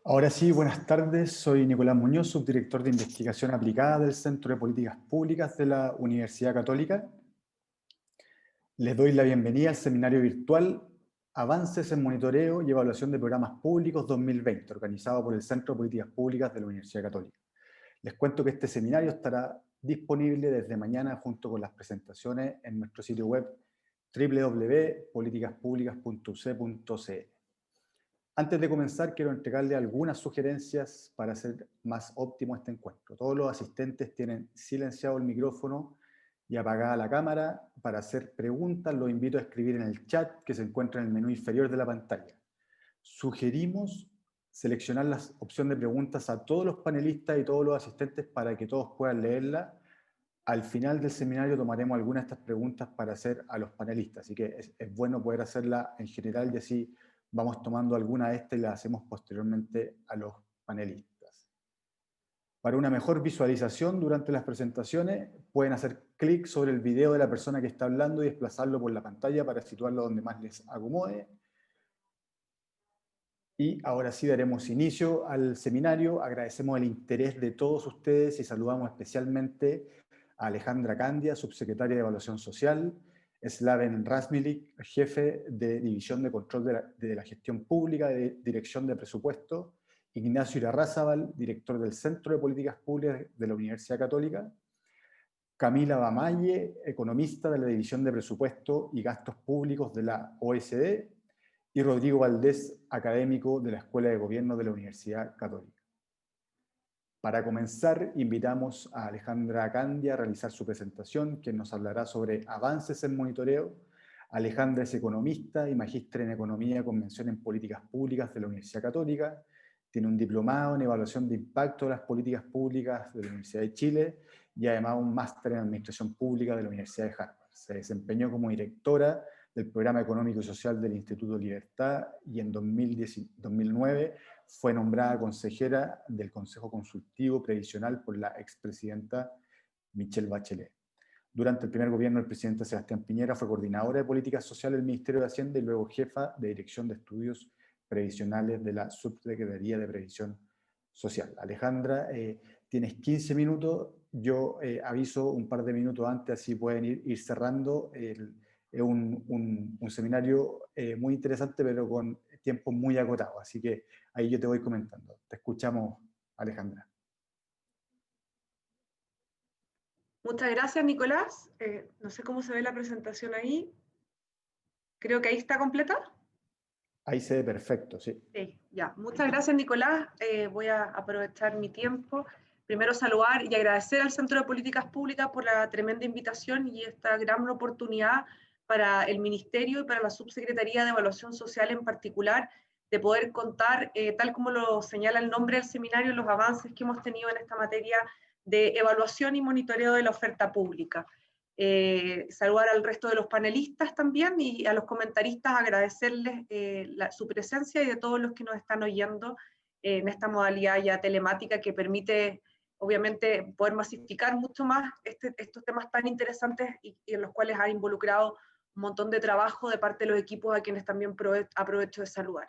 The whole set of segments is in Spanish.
Ahora sí, buenas tardes. Soy Nicolás Muñoz, subdirector de Investigación Aplicada del Centro de Políticas Públicas de la Universidad Católica. Les doy la bienvenida al seminario virtual Avances en Monitoreo y Evaluación de Programas Públicos 2020, organizado por el Centro de Políticas Públicas de la Universidad Católica. Les cuento que este seminario estará disponible desde mañana junto con las presentaciones en nuestro sitio web www.politicaspublicas.uc.cl. Antes de comenzar, quiero entregarle algunas sugerencias para hacer más óptimo este encuentro. Todos los asistentes tienen silenciado el micrófono y apagada la cámara. Para hacer preguntas, los invito a escribir en el chat que se encuentra en el menú inferior de la pantalla. Sugerimos seleccionar la opción de preguntas a todos los panelistas y todos los asistentes para que todos puedan leerla. Al final del seminario tomaremos algunas de estas preguntas para hacer a los panelistas, así que es bueno poder hacerla en general y así vamos tomando alguna de estas y las hacemos posteriormente a los panelistas. Para una mejor visualización durante las presentaciones, pueden hacer clic sobre el video de la persona que está hablando y desplazarlo por la pantalla para situarlo donde más les acomode. Y ahora sí daremos inicio al seminario. Agradecemos el interés de todos ustedes y saludamos especialmente a Alejandra Candia, subsecretaria de Evaluación Social, Slaven Razmilik, jefe de División de Control de la Gestión Pública de Dirección de Presupuesto, Ignacio Irarrázaval, director del Centro de Políticas Públicas de la Universidad Católica, Camila Bamalle, economista de la División de Presupuesto y Gastos Públicos de la OSD, y Rodrigo Valdés, académico de la Escuela de Gobierno de la Universidad Católica. Para comenzar, invitamos a Alejandra Candia a realizar su presentación, que nos hablará sobre avances en monitoreo. Alejandra es economista y magíster en Economía con mención en Políticas Públicas de la Universidad Católica. Tiene un diplomado en Evaluación de Impacto de las Políticas Públicas de la Universidad de Chile y además un máster en Administración Pública de la Universidad de Harvard. Se desempeñó como directora del Programa Económico y Social del Instituto Libertad y en 2009 fue nombrada consejera del Consejo Consultivo Previsional por la expresidenta Michelle Bachelet. Durante el primer gobierno del presidente Sebastián Piñera fue coordinadora de políticas sociales del Ministerio de Hacienda y luego jefa de Dirección de Estudios Previsionales de la Subsecretaría de Previsión Social. Alejandra, tienes 15 minutos, yo aviso un par de minutos antes, así pueden ir cerrando. Es un seminario muy interesante, pero con tiempo muy acotado, así que ahí yo te voy comentando. Te escuchamos, Alejandra. Muchas gracias, Nicolás. No sé cómo se ve la presentación ahí. Creo que ahí está completa. Ahí se ve perfecto, sí. Sí, ya. Muchas gracias, Nicolás. Voy a aprovechar mi tiempo. Primero saludar y agradecer al Centro de Políticas Públicas por la tremenda invitación y esta gran oportunidad para el Ministerio y para la Subsecretaría de Evaluación Social en particular, de poder contar, tal como lo señala el nombre del seminario, los avances que hemos tenido en esta materia de evaluación y monitoreo de la oferta pública. Saludar al resto de los panelistas también y a los comentaristas, agradecerles su presencia y de todos los que nos están oyendo en esta modalidad ya telemática que permite obviamente poder masificar mucho más estos temas tan interesantes y en los cuales ha involucrado un montón de trabajo de parte de los equipos a quienes también aprovecho de saludar.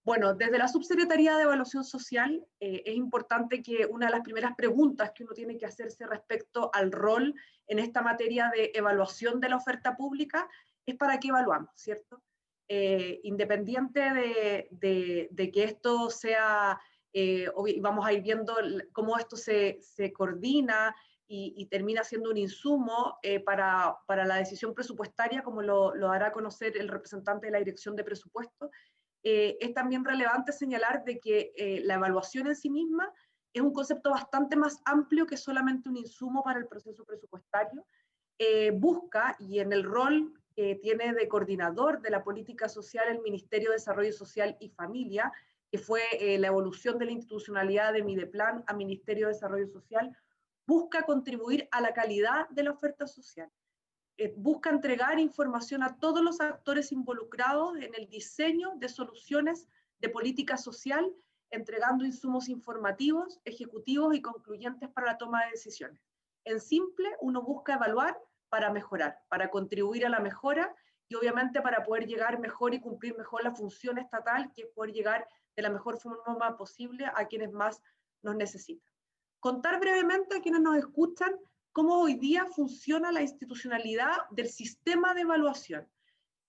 Bueno, desde la Subsecretaría de Evaluación Social es importante que una de las primeras preguntas que uno tiene que hacerse respecto al rol en esta materia de evaluación de la oferta pública es para qué evaluamos, ¿cierto? Independiente de que esto sea, vamos a ir viendo cómo esto se coordina y termina siendo un insumo para la decisión presupuestaria, como lo hará conocer el representante de la Dirección de Presupuesto. Es también relevante señalar de que la evaluación en sí misma es un concepto bastante más amplio que solamente un insumo para el proceso presupuestario. Busca, y en el rol que tiene de coordinador de la política social el Ministerio de Desarrollo Social y Familia, que fue la evolución de la institucionalidad de Mideplan a Ministerio de Desarrollo Social, busca contribuir a la calidad de la oferta social. Busca entregar información a todos los actores involucrados en el diseño de soluciones de política social, entregando insumos informativos, ejecutivos y concluyentes para la toma de decisiones. En simple, uno busca evaluar para mejorar, para contribuir a la mejora y obviamente para poder llegar mejor y cumplir mejor la función estatal, que es poder llegar de la mejor forma posible a quienes más nos necesitan. Contar brevemente a quienes nos escuchan cómo hoy día funciona la institucionalidad del sistema de evaluación.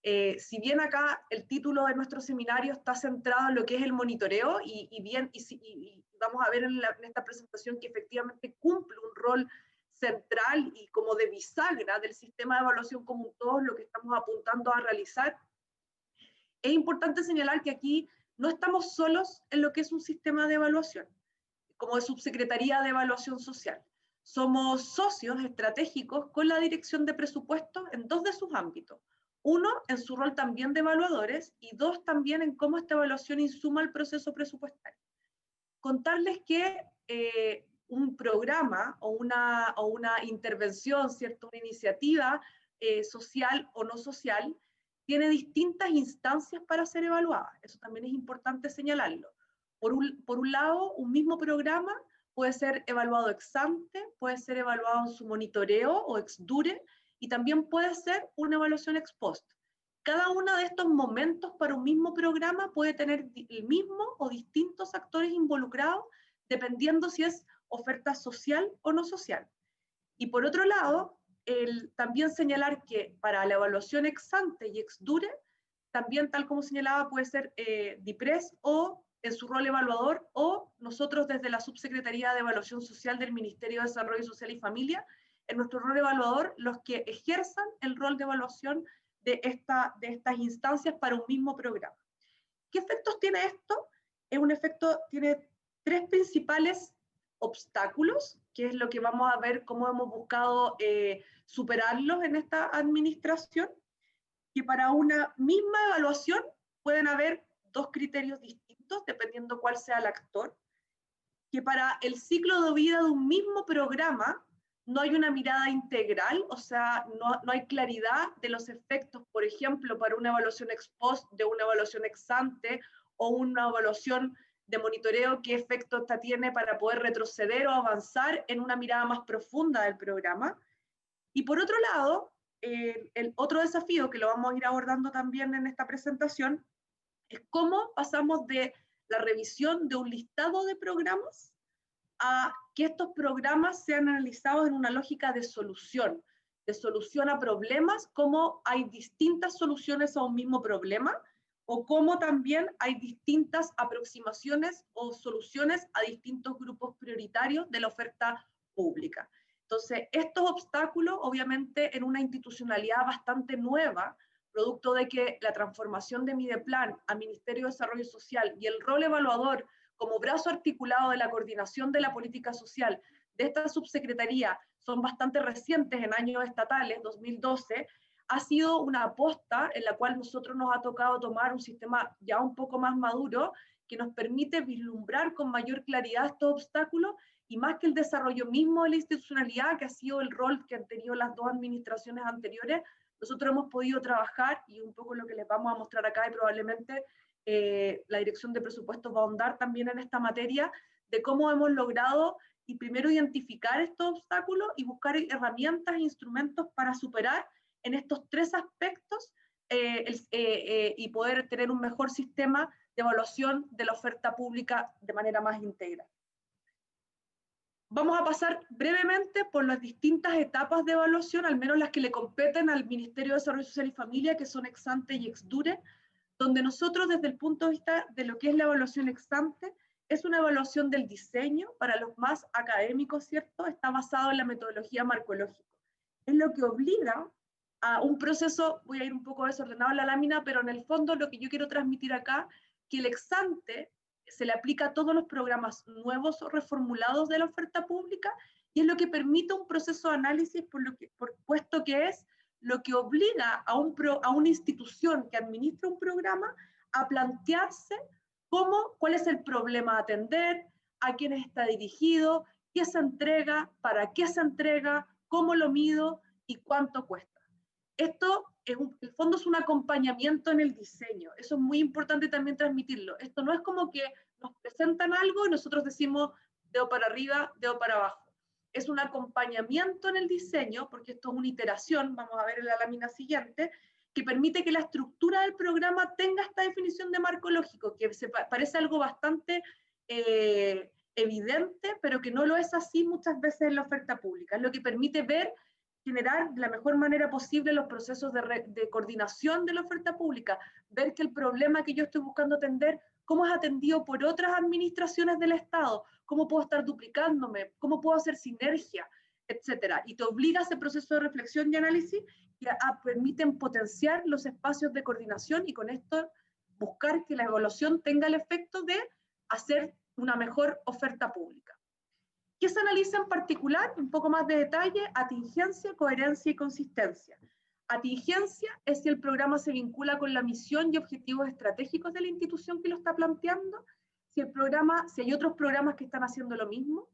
Si bien acá el título de nuestro seminario está centrado en lo que es el monitoreo, y vamos a ver en esta presentación que efectivamente cumple un rol central y como de bisagra del sistema de evaluación como un todo, lo que estamos apuntando a realizar, es importante señalar que aquí no estamos solos en lo que es un sistema de evaluación, como de Subsecretaría de Evaluación Social. Somos socios estratégicos con la Dirección de Presupuestos en dos de sus ámbitos. Uno, en su rol también de evaluadores, y dos, también en cómo esta evaluación insuma el proceso presupuestario. Contarles que un programa o una intervención, ¿cierto? Una iniciativa social o no social, tiene distintas instancias para ser evaluada. Eso también es importante señalarlo. Por un lado, un mismo programa puede ser evaluado ex ante, puede ser evaluado en su monitoreo o ex dure, y también puede ser una evaluación ex post. Cada uno de estos momentos para un mismo programa puede tener el mismo o distintos actores involucrados, dependiendo si es oferta social o no social. Y por otro lado, también señalar que para la evaluación ex ante y ex dure, también tal como señalaba puede ser DIPRES o en su rol evaluador, o nosotros desde la Subsecretaría de Evaluación Social del Ministerio de Desarrollo Social y Familia, en nuestro rol evaluador, los que ejerzan el rol de evaluación de estas instancias para un mismo programa. ¿Qué efectos tiene esto? Tiene tres principales obstáculos, que es lo que vamos a ver cómo hemos buscado superarlos en esta administración, que para una misma evaluación pueden haber dos criterios distintos, dependiendo cuál sea el actor, que para el ciclo de vida de un mismo programa no hay una mirada integral, o sea, no hay claridad de los efectos, por ejemplo, para una evaluación ex post, de una evaluación ex ante, o una evaluación de monitoreo, qué efecto esta tiene para poder retroceder o avanzar en una mirada más profunda del programa. Y por otro lado, el otro desafío que lo vamos a ir abordando también en esta presentación es cómo pasamos de la revisión de un listado de programas a que estos programas sean analizados en una lógica de solución a problemas, cómo hay distintas soluciones a un mismo problema, o cómo también hay distintas aproximaciones o soluciones a distintos grupos prioritarios de la oferta pública. Entonces, estos obstáculos, obviamente, en una institucionalidad bastante nueva, producto de que la transformación de Mideplan a Ministerio de Desarrollo Social y el rol evaluador como brazo articulado de la coordinación de la política social de esta subsecretaría son bastante recientes en años estatales, 2012, ha sido una aposta en la cual nosotros nos ha tocado tomar un sistema ya un poco más maduro que nos permite vislumbrar con mayor claridad estos obstáculos, y más que el desarrollo mismo de la institucionalidad, que ha sido el rol que han tenido las dos administraciones anteriores, nosotros hemos podido trabajar, y un poco lo que les vamos a mostrar acá, y probablemente la Dirección de Presupuestos va a ahondar también en esta materia, de cómo hemos logrado y primero identificar estos obstáculos y buscar herramientas e instrumentos para superar en estos tres aspectos y poder tener un mejor sistema de evaluación de la oferta pública de manera más integral. Vamos a pasar brevemente por las distintas etapas de evaluación, al menos las que le competen al Ministerio de Desarrollo Social y Familia, que son ex ante y ex dure, donde nosotros desde el punto de vista de lo que es la evaluación ex ante, es una evaluación del diseño, para los más académicos, ¿cierto? Está basado en la metodología marcológica. Es lo que obliga a un proceso, voy a ir un poco desordenado en la lámina, pero en el fondo lo que yo quiero transmitir acá, que el ex ante se le aplica a todos los programas nuevos o reformulados de la oferta pública, y es lo que permite un proceso de análisis, puesto que es lo que obliga a una institución que administra un programa a plantearse cuál es el problema a atender, a quién está dirigido, qué se entrega, para qué se entrega, cómo lo mido y cuánto cuesta. Esto, en el fondo, es un acompañamiento en el diseño. Eso es muy importante también transmitirlo. Esto no es como que nos presentan algo y nosotros decimos dedo para arriba, dedo para abajo. Es un acompañamiento en el diseño, porque esto es una iteración, vamos a ver en la lámina siguiente, que permite que la estructura del programa tenga esta definición de marco lógico, que parece algo bastante evidente, pero que no lo es así muchas veces en la oferta pública. Es lo que permite generar de la mejor manera posible los procesos de coordinación de la oferta pública, ver que el problema que yo estoy buscando atender, cómo es atendido por otras administraciones del Estado, cómo puedo estar duplicándome, cómo puedo hacer sinergia, etcétera. Y te obliga a ese proceso de reflexión y análisis que permiten potenciar los espacios de coordinación y con esto buscar que la evaluación tenga el efecto de hacer una mejor oferta pública. ¿Qué se analiza en particular? Un poco más de detalle: atingencia, coherencia y consistencia. Atingencia es si el programa se vincula con la misión y objetivos estratégicos de la institución que lo está planteando, si hay otros programas que están haciendo lo mismo.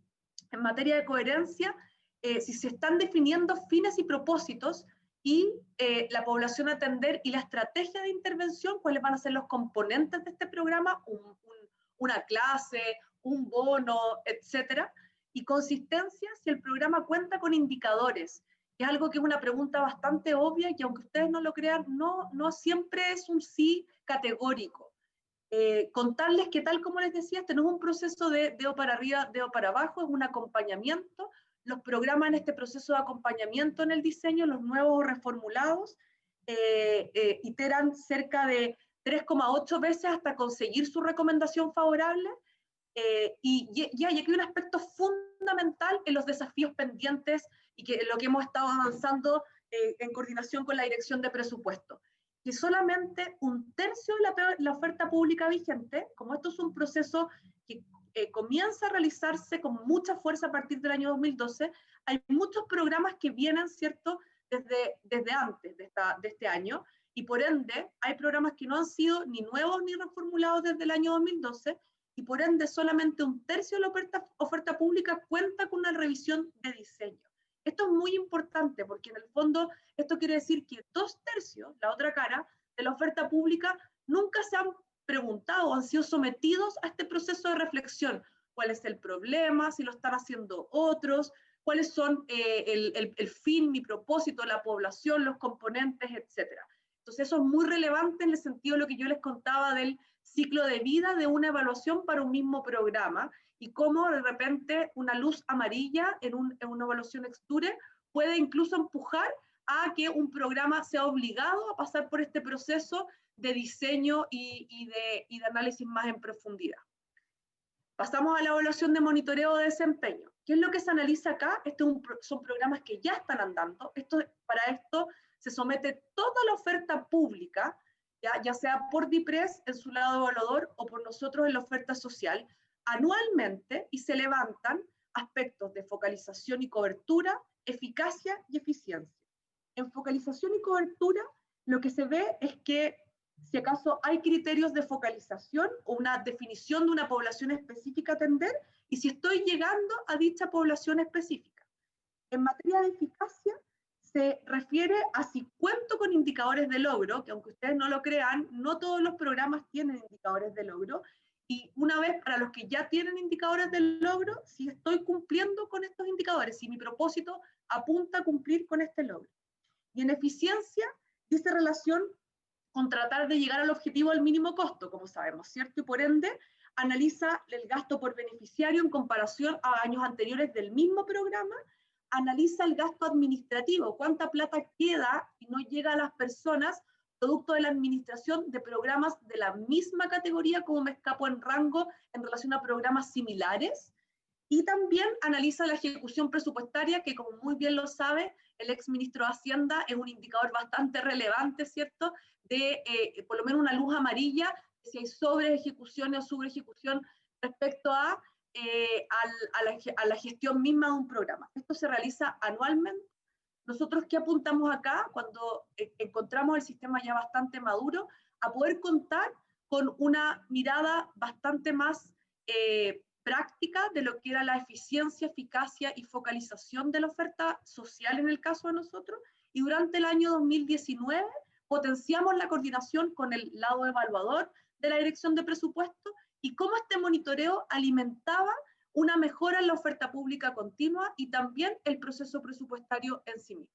En materia de coherencia, si se están definiendo fines y propósitos y la población a atender y la estrategia de intervención, cuáles van a ser los componentes de este programa, una clase, un bono, etcétera. Y consistencia, si el programa cuenta con indicadores, que es algo que es una pregunta bastante obvia y que aunque ustedes no lo crean, no siempre es un sí categórico. Contarles que, tal como les decía, este no es un proceso de dedo para arriba, dedo para abajo, es un acompañamiento. Los programas en este proceso de acompañamiento en el diseño, los nuevos o reformulados, iteran cerca de 3,8 veces hasta conseguir su recomendación favorable. Y aquí hay un aspecto fundamental en los desafíos pendientes y que lo que hemos estado avanzando en coordinación con la Dirección de Presupuesto, que solamente 1/3 de la oferta pública vigente, como esto es un proceso que comienza a realizarse con mucha fuerza a partir del año 2012, hay muchos programas que vienen, ¿cierto?, desde antes de este año, y por ende hay programas que no han sido ni nuevos ni reformulados desde el año 2012, y por ende solamente 1/3 de la oferta pública cuenta con una revisión de diseño. Esto es muy importante porque en el fondo esto quiere decir que 2/3, la otra cara, de la oferta pública nunca se han preguntado o han sido sometidos a este proceso de reflexión. ¿Cuál es el problema? ¿Si lo están haciendo otros? ¿Cuáles son el fin, mi propósito, la población, los componentes, etcétera? Entonces eso es muy relevante en el sentido de lo que yo les contaba del ciclo de vida de una evaluación para un mismo programa y cómo de repente una luz amarilla en una evaluación exture puede incluso empujar a que un programa sea obligado a pasar por este proceso de diseño y de análisis más en profundidad. Pasamos a la evaluación de monitoreo de desempeño. ¿Qué es lo que se analiza acá? Son programas que ya están andando. Para esto se somete toda la oferta pública, ya sea por DIPRES en su lado evaluador o por nosotros en la oferta social, anualmente, y se levantan aspectos de focalización y cobertura, eficacia y eficiencia. En focalización y cobertura, lo que se ve es que si acaso hay criterios de focalización o una definición de una población específica a atender, y si estoy llegando a dicha población específica. En materia de eficacia, se refiere a si cuento con indicadores de logro, que aunque ustedes no lo crean, no todos los programas tienen indicadores de logro, y una vez para los que ya tienen indicadores de logro, si estoy cumpliendo con estos indicadores, si mi propósito apunta a cumplir con este logro. Y en eficiencia, dice relación con tratar de llegar al objetivo del mínimo costo, como sabemos, ¿cierto? Y por ende, analiza el gasto por beneficiario en comparación a años anteriores del mismo programa, analiza el gasto administrativo, cuánta plata queda y no llega a las personas producto de la administración de programas de la misma categoría, como me escapo en rango en relación a programas similares, y también analiza la ejecución presupuestaria, que como muy bien lo sabe el ex ministro de Hacienda, es un indicador bastante relevante, ¿cierto?, de por lo menos una luz amarilla, si hay sobre ejecución o sobre ejecución respecto a la gestión misma de un programa. Esto se realiza anualmente. Nosotros, ¿qué apuntamos acá? Cuando encontramos el sistema ya bastante maduro, a poder contar con una mirada bastante más práctica de lo que era la eficiencia, eficacia y focalización de la oferta social en el caso de nosotros, y durante el año 2019 potenciamos la coordinación con el lado evaluador de la Dirección de Presupuesto y cómo este monitoreo alimentaba una mejora en la oferta pública continua y también el proceso presupuestario en sí mismo.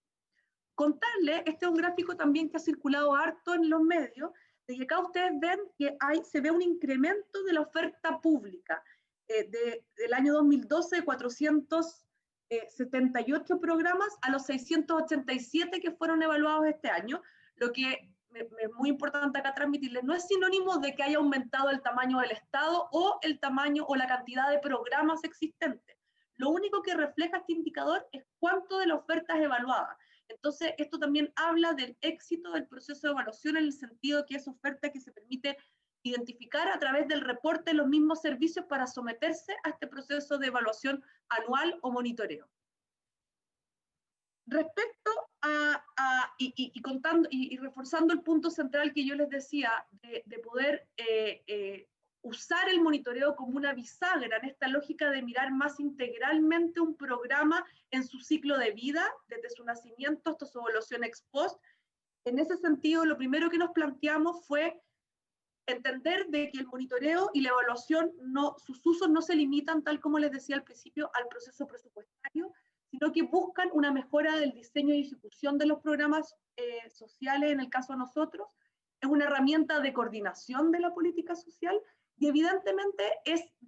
Contarles, este es un gráfico también que ha circulado harto en los medios, de que acá ustedes ven que se ve un incremento de la oferta pública del año 2012 de 478 programas a los 687 que fueron evaluados este año, lo que es muy importante acá transmitirles, no es sinónimo de que haya aumentado el tamaño del Estado o el tamaño o la cantidad de programas existentes. Lo único que refleja este indicador es cuánto de la oferta es evaluada. Entonces, esto también habla del éxito del proceso de evaluación en el sentido de que es oferta que se permite identificar a través del reporte de los mismos servicios para someterse a este proceso de evaluación anual o monitoreo. Respecto contando y reforzando el punto central que yo les decía de poder usar el monitoreo como una bisagra en esta lógica de mirar más integralmente un programa en su ciclo de vida, desde su nacimiento hasta su evaluación ex post. En ese sentido, lo primero que nos planteamos fue entender de que el monitoreo y la evaluación, sus usos no se limitan, tal como les decía al principio, al proceso presupuestario, sino que buscan una mejora del diseño y ejecución de los programas sociales, en el caso de nosotros. Es una herramienta de coordinación de la política social y evidentemente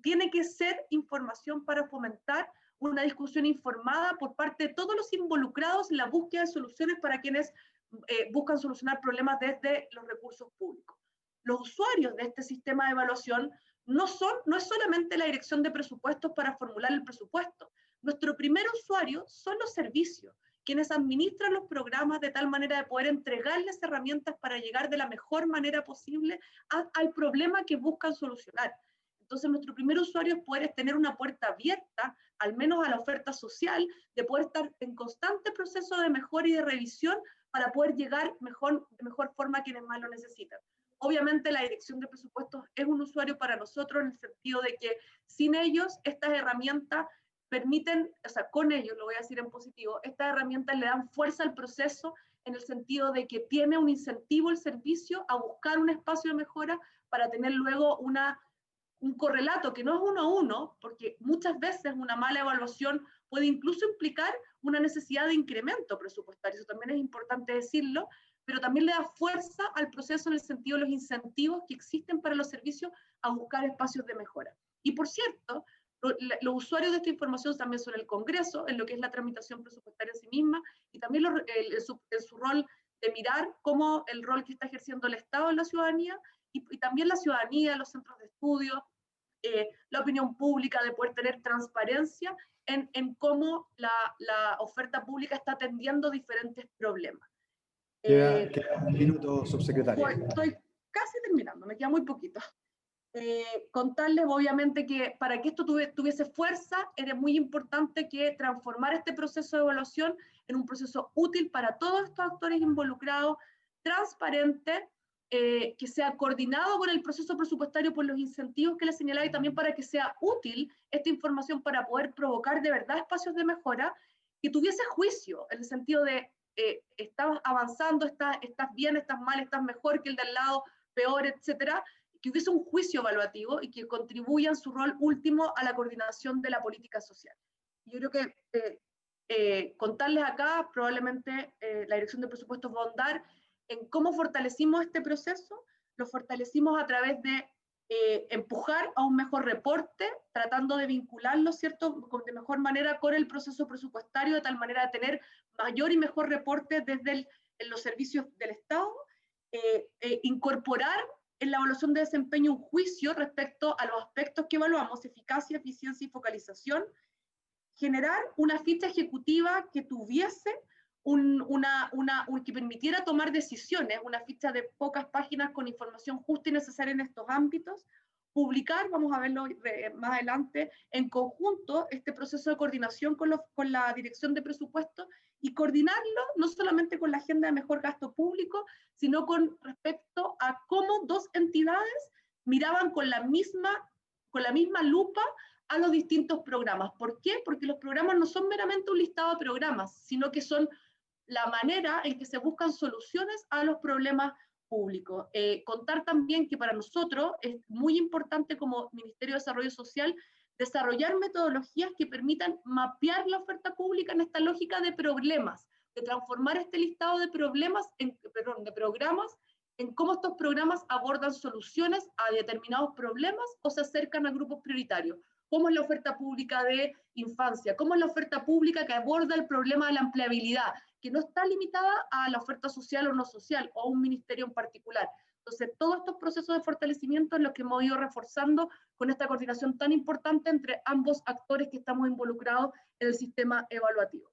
tiene que ser información para fomentar una discusión informada por parte de todos los involucrados en la búsqueda de soluciones para quienes buscan solucionar problemas desde los recursos públicos. Los usuarios de este sistema de evaluación no es solamente la dirección de presupuestos para formular el presupuesto. Nuestro primer usuario son los servicios, quienes administran los programas de tal manera de poder entregarles herramientas para llegar de la mejor manera posible al problema que buscan solucionar. Entonces, nuestro primer usuario es poder tener una puerta abierta, al menos a la oferta social, de poder estar en constante proceso de mejora y de revisión para poder llegar de mejor forma a quienes más lo necesitan. Obviamente, la dirección de presupuestos es un usuario para nosotros en el sentido de que sin ellos, estas herramientas permiten, o sea, con ellos, lo voy a decir en positivo, estas herramientas le dan fuerza al proceso en el sentido de que tiene un incentivo el servicio a buscar un espacio de mejora para tener luego un correlato que no es 1 a 1, porque muchas veces una mala evaluación puede incluso implicar una necesidad de incremento presupuestario, eso también es importante decirlo, pero también le da fuerza al proceso en el sentido de los incentivos que existen para los servicios a buscar espacios de mejora. Y por cierto, los usuarios de esta información también son el Congreso, en lo que es la tramitación presupuestaria en sí misma, y también en su rol de mirar cómo el rol que está ejerciendo el Estado en la ciudadanía, y también la ciudadanía, los centros de estudio, la opinión pública, de poder tener transparencia en cómo la oferta pública está atendiendo diferentes problemas. Queda un minuto, subsecretaria. Estoy casi terminando, me queda muy poquito. Contarles obviamente que para que esto tuviese fuerza era muy importante que transformar este proceso de evaluación en un proceso útil para todos estos actores involucrados, transparente, que sea coordinado con el proceso presupuestario por los incentivos que les señalaba y también para que sea útil esta información para poder provocar de verdad espacios de mejora, que tuviese juicio en el sentido de estás avanzando, estás bien, estás mal, estás mejor que el de al lado, peor, etcétera, que hubiese un juicio evaluativo y que contribuya en su rol último a la coordinación de la política social. Yo creo que contarles acá, probablemente la Dirección de Presupuestos va a ahondar en cómo fortalecimos este proceso. Lo fortalecimos a través de empujar a un mejor reporte, tratando de vincularlo, ¿cierto?, de mejor manera con el proceso presupuestario, de tal manera de tener mayor y mejor reporte desde en los servicios del Estado, incorporar en la evaluación de desempeño un juicio respecto a los aspectos que evaluamos, eficacia, eficiencia y focalización, generar una ficha ejecutiva que tuviese que permitiera tomar decisiones, una ficha de pocas páginas con información justa y necesaria en estos ámbitos, publicar, vamos a verlo más adelante, en conjunto este proceso de coordinación con la Dirección de Presupuestos y coordinarlo no solamente con la agenda de mejor gasto público, sino con respecto a cómo dos entidades miraban con la misma lupa a los distintos programas. ¿Por qué? Porque los programas no son meramente un listado de programas, sino que son la manera en que se buscan soluciones a los problemas públicos. Contar también que para nosotros es muy importante como Ministerio de Desarrollo Social desarrollar metodologías que permitan mapear la oferta pública en esta lógica de problemas, de transformar este listado de problemas, de programas, en cómo estos programas abordan soluciones a determinados problemas o se acercan a grupos prioritarios. ¿Cómo es la oferta pública de infancia? ¿Cómo es la oferta pública que aborda el problema de la empleabilidad, que no está limitada a la oferta social o no social, o a un ministerio en particular? Entonces, todos estos procesos de fortalecimiento es lo que hemos ido reforzando con esta coordinación tan importante entre ambos actores que estamos involucrados en el sistema evaluativo.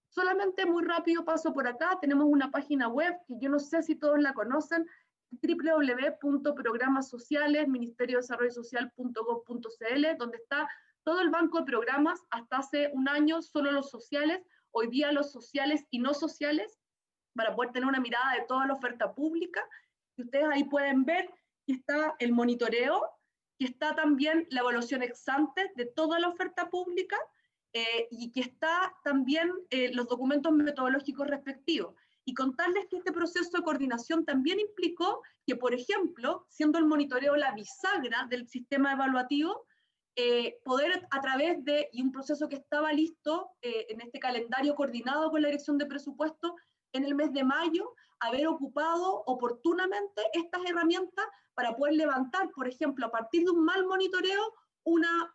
Solamente muy rápido paso por acá, tenemos una página web que yo no sé si todos la conocen, www.programasociales.ministeriodesarrollosocial.gov.cl, donde está todo el banco de programas, hasta hace un año solo los sociales, hoy día los sociales y no sociales, para poder tener una mirada de toda la oferta pública. Y ustedes ahí pueden ver que está el monitoreo, que está también la evaluación ex ante de toda la oferta pública, y que está también los documentos metodológicos respectivos. Y contarles que este proceso de coordinación también implicó que, por ejemplo, siendo el monitoreo la bisagra del sistema evaluativo, poder a través de, y un proceso que estaba listo en este calendario coordinado con la Dirección de Presupuesto, en el mes de mayo, haber ocupado oportunamente estas herramientas para poder levantar, por ejemplo, a partir de un mal monitoreo, una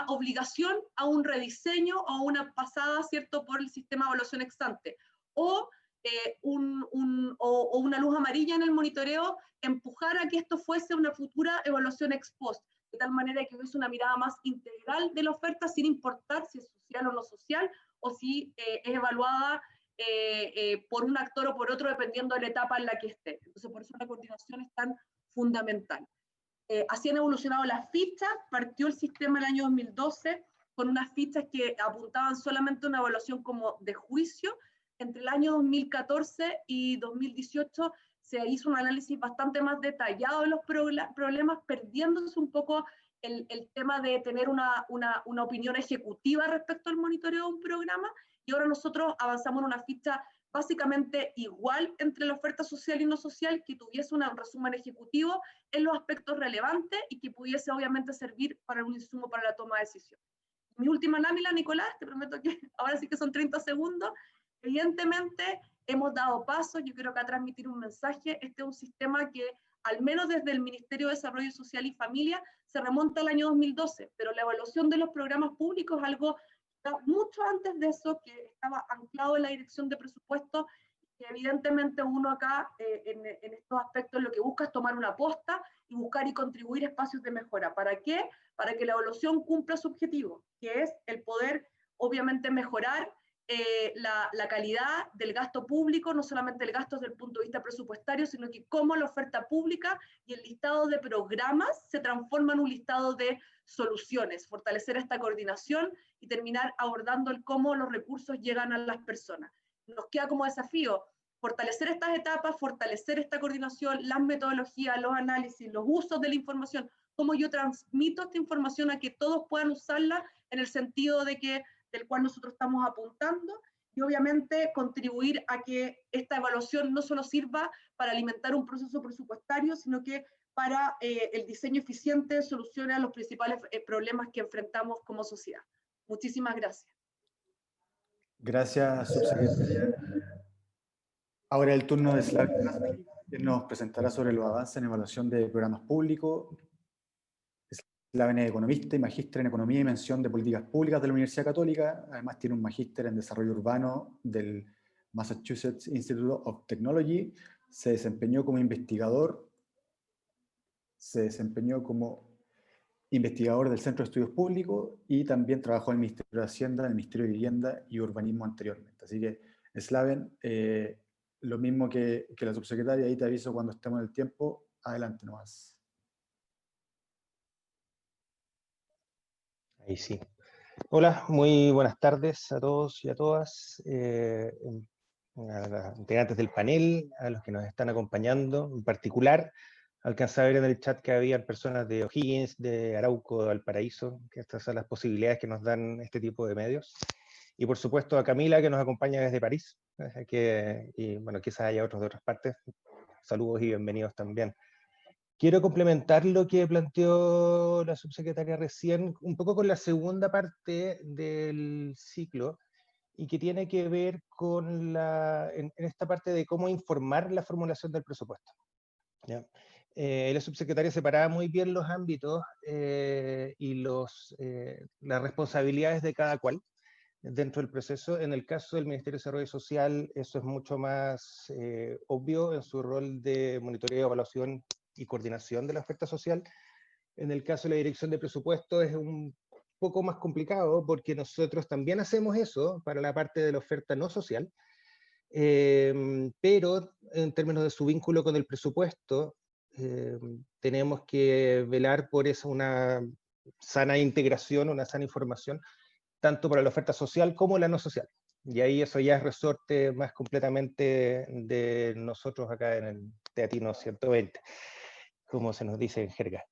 obligación a un rediseño o una pasada, ¿cierto?, por el sistema de evaluación ex ante, o una luz amarilla en el monitoreo, empujar a que esto fuese una futura evaluación ex post, de tal manera que hubiese una mirada más integral de la oferta, sin importar si es social o no social, o si es evaluada por un actor o por otro, dependiendo de la etapa en la que esté. Entonces, por eso la coordinación es tan fundamental. Así han evolucionado las fichas. Partió el sistema el año 2012 con unas fichas que apuntaban solamente a una evaluación como de juicio. Entre el año 2014 y 2018 se hizo un análisis bastante más detallado de los problemas, perdiéndose un poco el tema de tener una opinión ejecutiva respecto al monitoreo de un programa, y ahora nosotros avanzamos en una ficha básicamente igual entre la oferta social y no social, que tuviese un resumen ejecutivo en los aspectos relevantes y que pudiese obviamente servir para un insumo para la toma de decisión. Mi última lámina, Nicolás, te prometo que ahora sí que son 30 segundos. Evidentemente hemos dado pasos, yo quiero acá transmitir un mensaje. Este es un sistema que, al menos desde el Ministerio de Desarrollo Social y Familia, se remonta al año 2012, pero la evaluación de los programas públicos es algo mucho antes de eso, que estaba anclado en la Dirección de Presupuesto, que evidentemente uno acá en estos aspectos lo que busca es tomar una posta y buscar y contribuir espacios de mejora. ¿Para qué? Para que la evaluación cumpla su objetivo, que es el poder obviamente mejorar la calidad del gasto público, no solamente el gasto desde el punto de vista presupuestario, sino que cómo la oferta pública y el listado de programas se transforma en un listado de soluciones, fortalecer esta coordinación y terminar abordando el cómo los recursos llegan a las personas. Nos queda como desafío fortalecer estas etapas, fortalecer esta coordinación, las metodologías, los análisis, los usos de la información, cómo yo transmito esta información a que todos puedan usarla en el sentido de que del cual nosotros estamos apuntando, y obviamente contribuir a que esta evaluación no solo sirva para alimentar un proceso presupuestario, sino que para el diseño eficiente solucione a los principales problemas que enfrentamos como sociedad. Muchísimas gracias. Gracias, subsecretaria. Ahora el turno de Slaven Rasmussen, que nos presentará sobre los avances en evaluación de programas públicos. Slaven es economista y magíster en Economía y Mención de Políticas Públicas de la Universidad Católica. Además tiene un magíster en Desarrollo Urbano del Massachusetts Institute of Technology. Se desempeñó como investigador del Centro de Estudios Públicos y también trabajó en el Ministerio de Hacienda, en el Ministerio de Vivienda y Urbanismo anteriormente. Así que, Slaven, lo mismo que la subsecretaria, ahí te aviso cuando estemos en el tiempo. Adelante nomás. Ahí sí. Hola, muy buenas tardes a todos y a todas, a los integrantes del panel, a los que nos están acompañando. En particular, alcancé a ver en el chat que había personas de O'Higgins, de Arauco, de Valparaíso, que estas son las posibilidades que nos dan este tipo de medios. Y por supuesto a Camila, que nos acompaña desde París, y bueno, quizás haya otros de otras partes. Saludos y bienvenidos también. Quiero complementar lo que planteó la subsecretaria recién, un poco con la segunda parte del ciclo, y que tiene que ver con en esta parte de cómo informar la formulación del presupuesto. ¿Ya? La subsecretaria separaba muy bien los ámbitos y las responsabilidades de cada cual dentro del proceso. En el caso del Ministerio de Desarrollo Social, eso es mucho más obvio en su rol de monitoreo, evaluación y coordinación de la oferta social. En el caso de la Dirección de Presupuesto es un poco más complicado porque nosotros también hacemos eso para la parte de la oferta no social, pero en términos de su vínculo con el presupuesto, tenemos que velar por una sana integración, una sana información, tanto para la oferta social como la no social. Y ahí eso ya es resorte más completamente de nosotros acá en el Teatino 120, como se nos dice en jerga.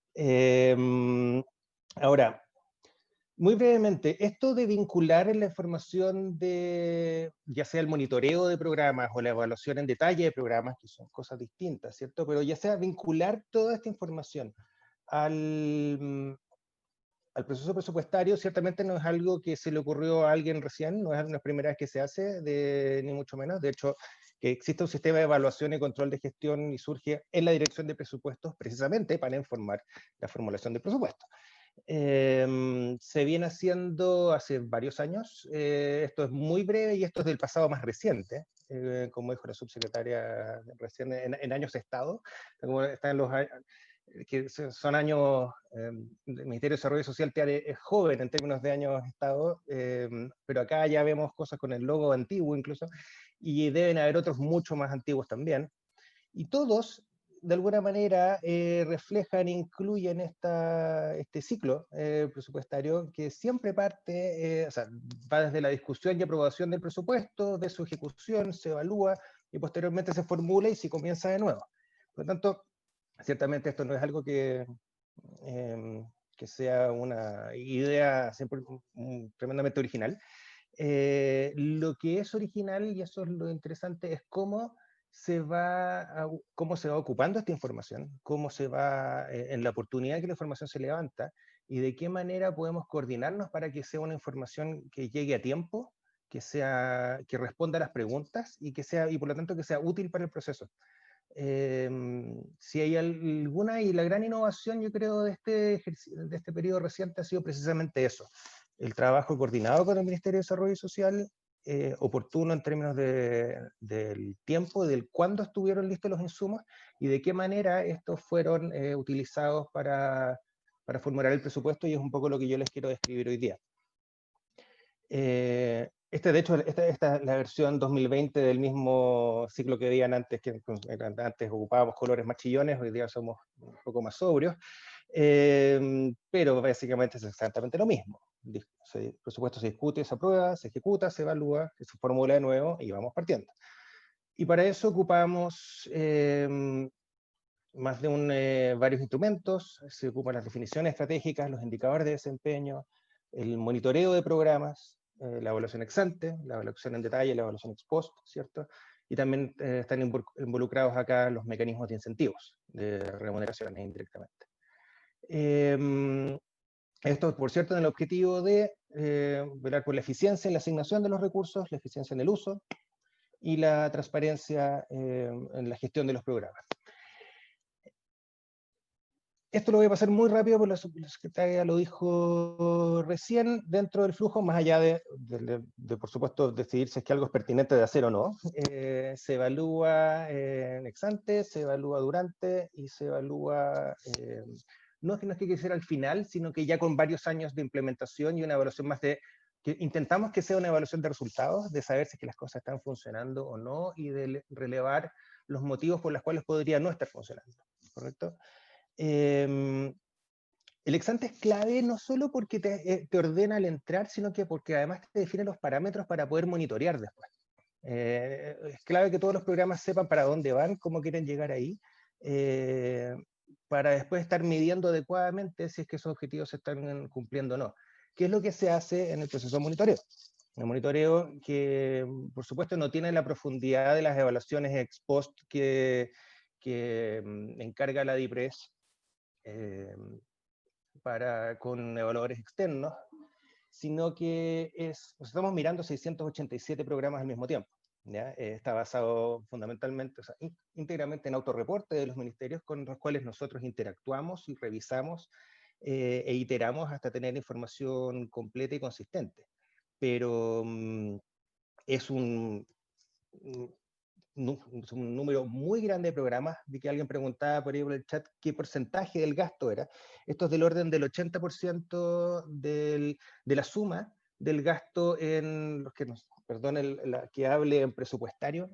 Ahora, muy brevemente, esto de vincular en la información de, ya sea el monitoreo de programas o la evaluación en detalle de programas, que son cosas distintas, ¿cierto? Pero ya sea vincular toda esta información al proceso presupuestario, ciertamente no es algo que se le ocurrió a alguien recién, no es una primera vez que se hace, ni mucho menos. De hecho, que existe un sistema de evaluación y control de gestión y surge en la Dirección de Presupuestos precisamente para informar la formulación de presupuestos. Se viene haciendo hace varios años, esto es muy breve y esto es del pasado más reciente, como dijo la subsecretaria recién, en años estado, como están que son años, el Ministerio de Desarrollo Social es joven en términos de años estado, pero acá ya vemos cosas con el logo antiguo incluso, y deben haber otros mucho más antiguos también, y todos de alguna manera reflejan, incluyen este ciclo presupuestario que siempre parte, o sea, va desde la discusión y aprobación del presupuesto, de su ejecución, se evalúa y posteriormente se formula y se comienza de nuevo. Por lo tanto, ciertamente esto no es algo que sea una idea siempre, tremendamente original. Lo que es original, y eso es lo interesante, es cómo se va ocupando esta información, cómo se va, en la oportunidad que la información se levanta, y de qué manera podemos coordinarnos para que sea una información que llegue a tiempo, que responda a las preguntas y por lo tanto que sea útil para el proceso. Si hay alguna, y la gran innovación yo creo de este periodo reciente ha sido precisamente eso, el trabajo coordinado con el Ministerio de Desarrollo Social, oportuno en términos del tiempo, del cuándo estuvieron listos los insumos y de qué manera estos fueron utilizados para formular el presupuesto, y es un poco lo que yo les quiero describir hoy día. De hecho, esta es la versión 2020 del mismo ciclo que veían antes, que antes ocupábamos colores más chillones, hoy día somos un poco más sobrios, pero básicamente es exactamente lo mismo. El presupuesto se discute, se aprueba, se ejecuta, se evalúa, se formula de nuevo y vamos partiendo. Y para eso ocupamos más de varios instrumentos, se ocupan las definiciones estratégicas, los indicadores de desempeño, el monitoreo de programas, la evaluación ex ante, la evaluación en detalle, la evaluación ex post, ¿cierto? Y también están involucrados acá los mecanismos de incentivos, de remuneraciones indirectamente. Esto, por cierto, en el objetivo de velar por la eficiencia en la asignación de los recursos, la eficiencia en el uso y la transparencia en la gestión de los programas. Esto lo voy a pasar muy rápido, porque la secretaria lo dijo recién, dentro del flujo, más allá de por supuesto, decidir si es que algo es pertinente de hacer o no. Se evalúa en ex ante, se evalúa durante y se evalúa, no es que sea al final, sino que ya con varios años de implementación y una evaluación más que intentamos que sea una evaluación de resultados, de saber si es que las cosas están funcionando o no, y de relevar los motivos por los cuales podría no estar funcionando, ¿correcto? El ex ante es clave no solo porque te ordena al entrar, sino que porque además te define los parámetros para poder monitorear después. Es clave que todos los programas sepan para dónde van, cómo quieren llegar ahí, para después estar midiendo adecuadamente si es que esos objetivos se están cumpliendo o no. ¿Qué es lo que se hace en el proceso de monitoreo? El monitoreo que, por supuesto, no tiene la profundidad de las evaluaciones ex post que encarga la DIPRES, con evaluadores externos, sino que estamos mirando 687 programas al mismo tiempo. ¿Ya? Está basado fundamentalmente, o sea, íntegramente en autorreporte de los ministerios con los cuales nosotros interactuamos y revisamos e iteramos hasta tener información completa y consistente. Pero es un número muy grande de programas. Vi que alguien preguntaba por ahí por el chat qué porcentaje del gasto era. Esto es del orden del 80% de la suma del gasto en los que que hable en presupuestario,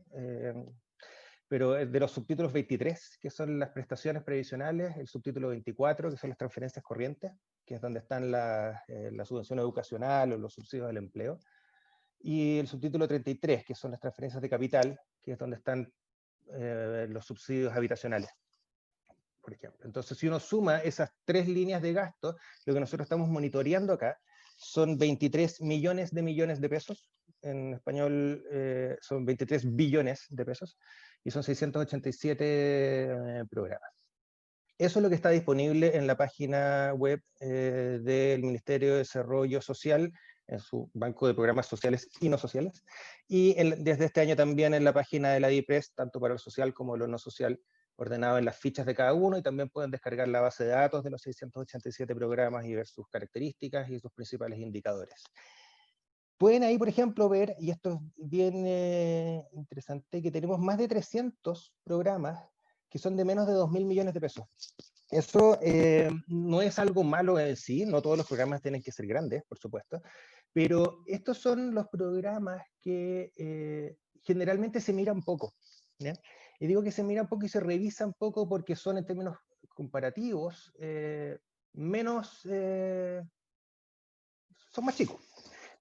pero de los subtítulos 23, que son las prestaciones previsionales, el subtítulo 24, que son las transferencias corrientes, que es donde están la subvención educacional o los subsidios del empleo, y el subtítulo 33, que son las transferencias de capital, que es donde están los subsidios habitacionales, por ejemplo. Entonces, si uno suma esas tres líneas de gasto, lo que nosotros estamos monitoreando acá son 23 millones de pesos, en español son 23 billones de pesos, y son 687 programas. Eso es lo que está disponible en la página web del Ministerio de Desarrollo Social, en su banco de programas sociales y no sociales, y desde este año también en la página de la DIPRES, tanto para lo social como lo no social, ordenado en las fichas de cada uno, y también pueden descargar la base de datos de los 687 programas y ver sus características y sus principales indicadores. Pueden ahí, por ejemplo, ver, y esto es bien interesante, que tenemos más de 300 programas que son de menos de 2.000 millones de pesos. Eso no es algo malo en sí, no todos los programas tienen que ser grandes, por supuesto, pero estos son los programas que generalmente se miran poco, ¿ya? Y digo que se miran poco y se revisan poco porque son en términos comparativos menos, son más chicos.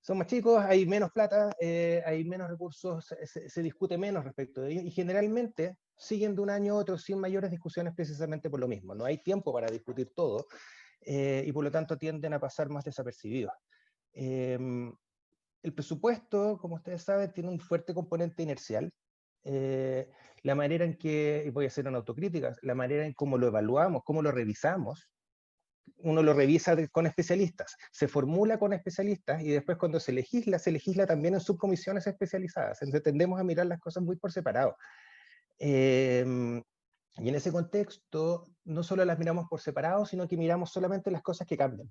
Son más chicos, hay menos plata, hay menos recursos, se discute menos respecto de ellos, y generalmente siguen de un año a otro sin mayores discusiones precisamente por lo mismo. No hay tiempo para discutir todo, y por lo tanto tienden a pasar más desapercibidos. El presupuesto, como ustedes saben, tiene un fuerte componente inercial. La manera en que, y voy a hacer una autocrítica, la manera en cómo lo evaluamos, cómo lo revisamos, uno lo revisa con especialistas, se formula con especialistas y después cuando se legisla también en subcomisiones especializadas. Entonces tendemos a mirar las cosas muy por separado. Y en ese contexto, no solo las miramos por separado, sino que miramos solamente las cosas que cambian.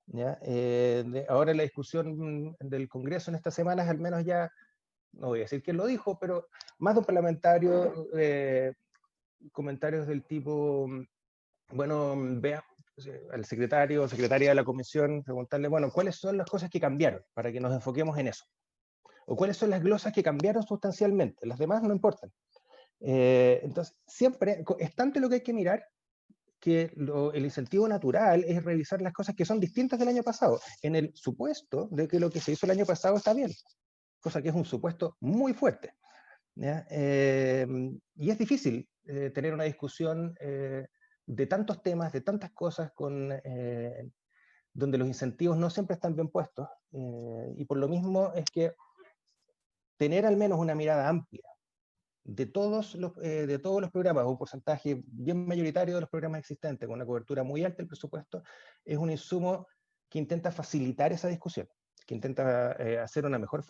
¿Ya? Ahora en la discusión del Congreso en estas semanas, al menos ya, no voy a decir quién lo dijo, pero más de un parlamentario, comentarios del tipo, bueno, vea, al secretario o secretaria de la comisión, preguntarle, bueno, ¿cuáles son las cosas que cambiaron? Para que nos enfoquemos en eso. O ¿cuáles son las glosas que cambiaron sustancialmente? Las demás no importan. Entonces, siempre, es tanto lo que hay que mirar, que el incentivo natural es revisar las cosas que son distintas del año pasado, en el supuesto de que lo que se hizo el año pasado está bien, cosa que es un supuesto muy fuerte. ¿Ya? Y es difícil tener una discusión de tantos temas, de tantas cosas, donde los incentivos no siempre están bien puestos, y por lo mismo es que tener al menos una mirada amplia de todos los programas, un porcentaje bien mayoritario de los programas existentes, con una cobertura muy alta del presupuesto, es un insumo que intenta facilitar esa discusión, que intenta hacer una mejor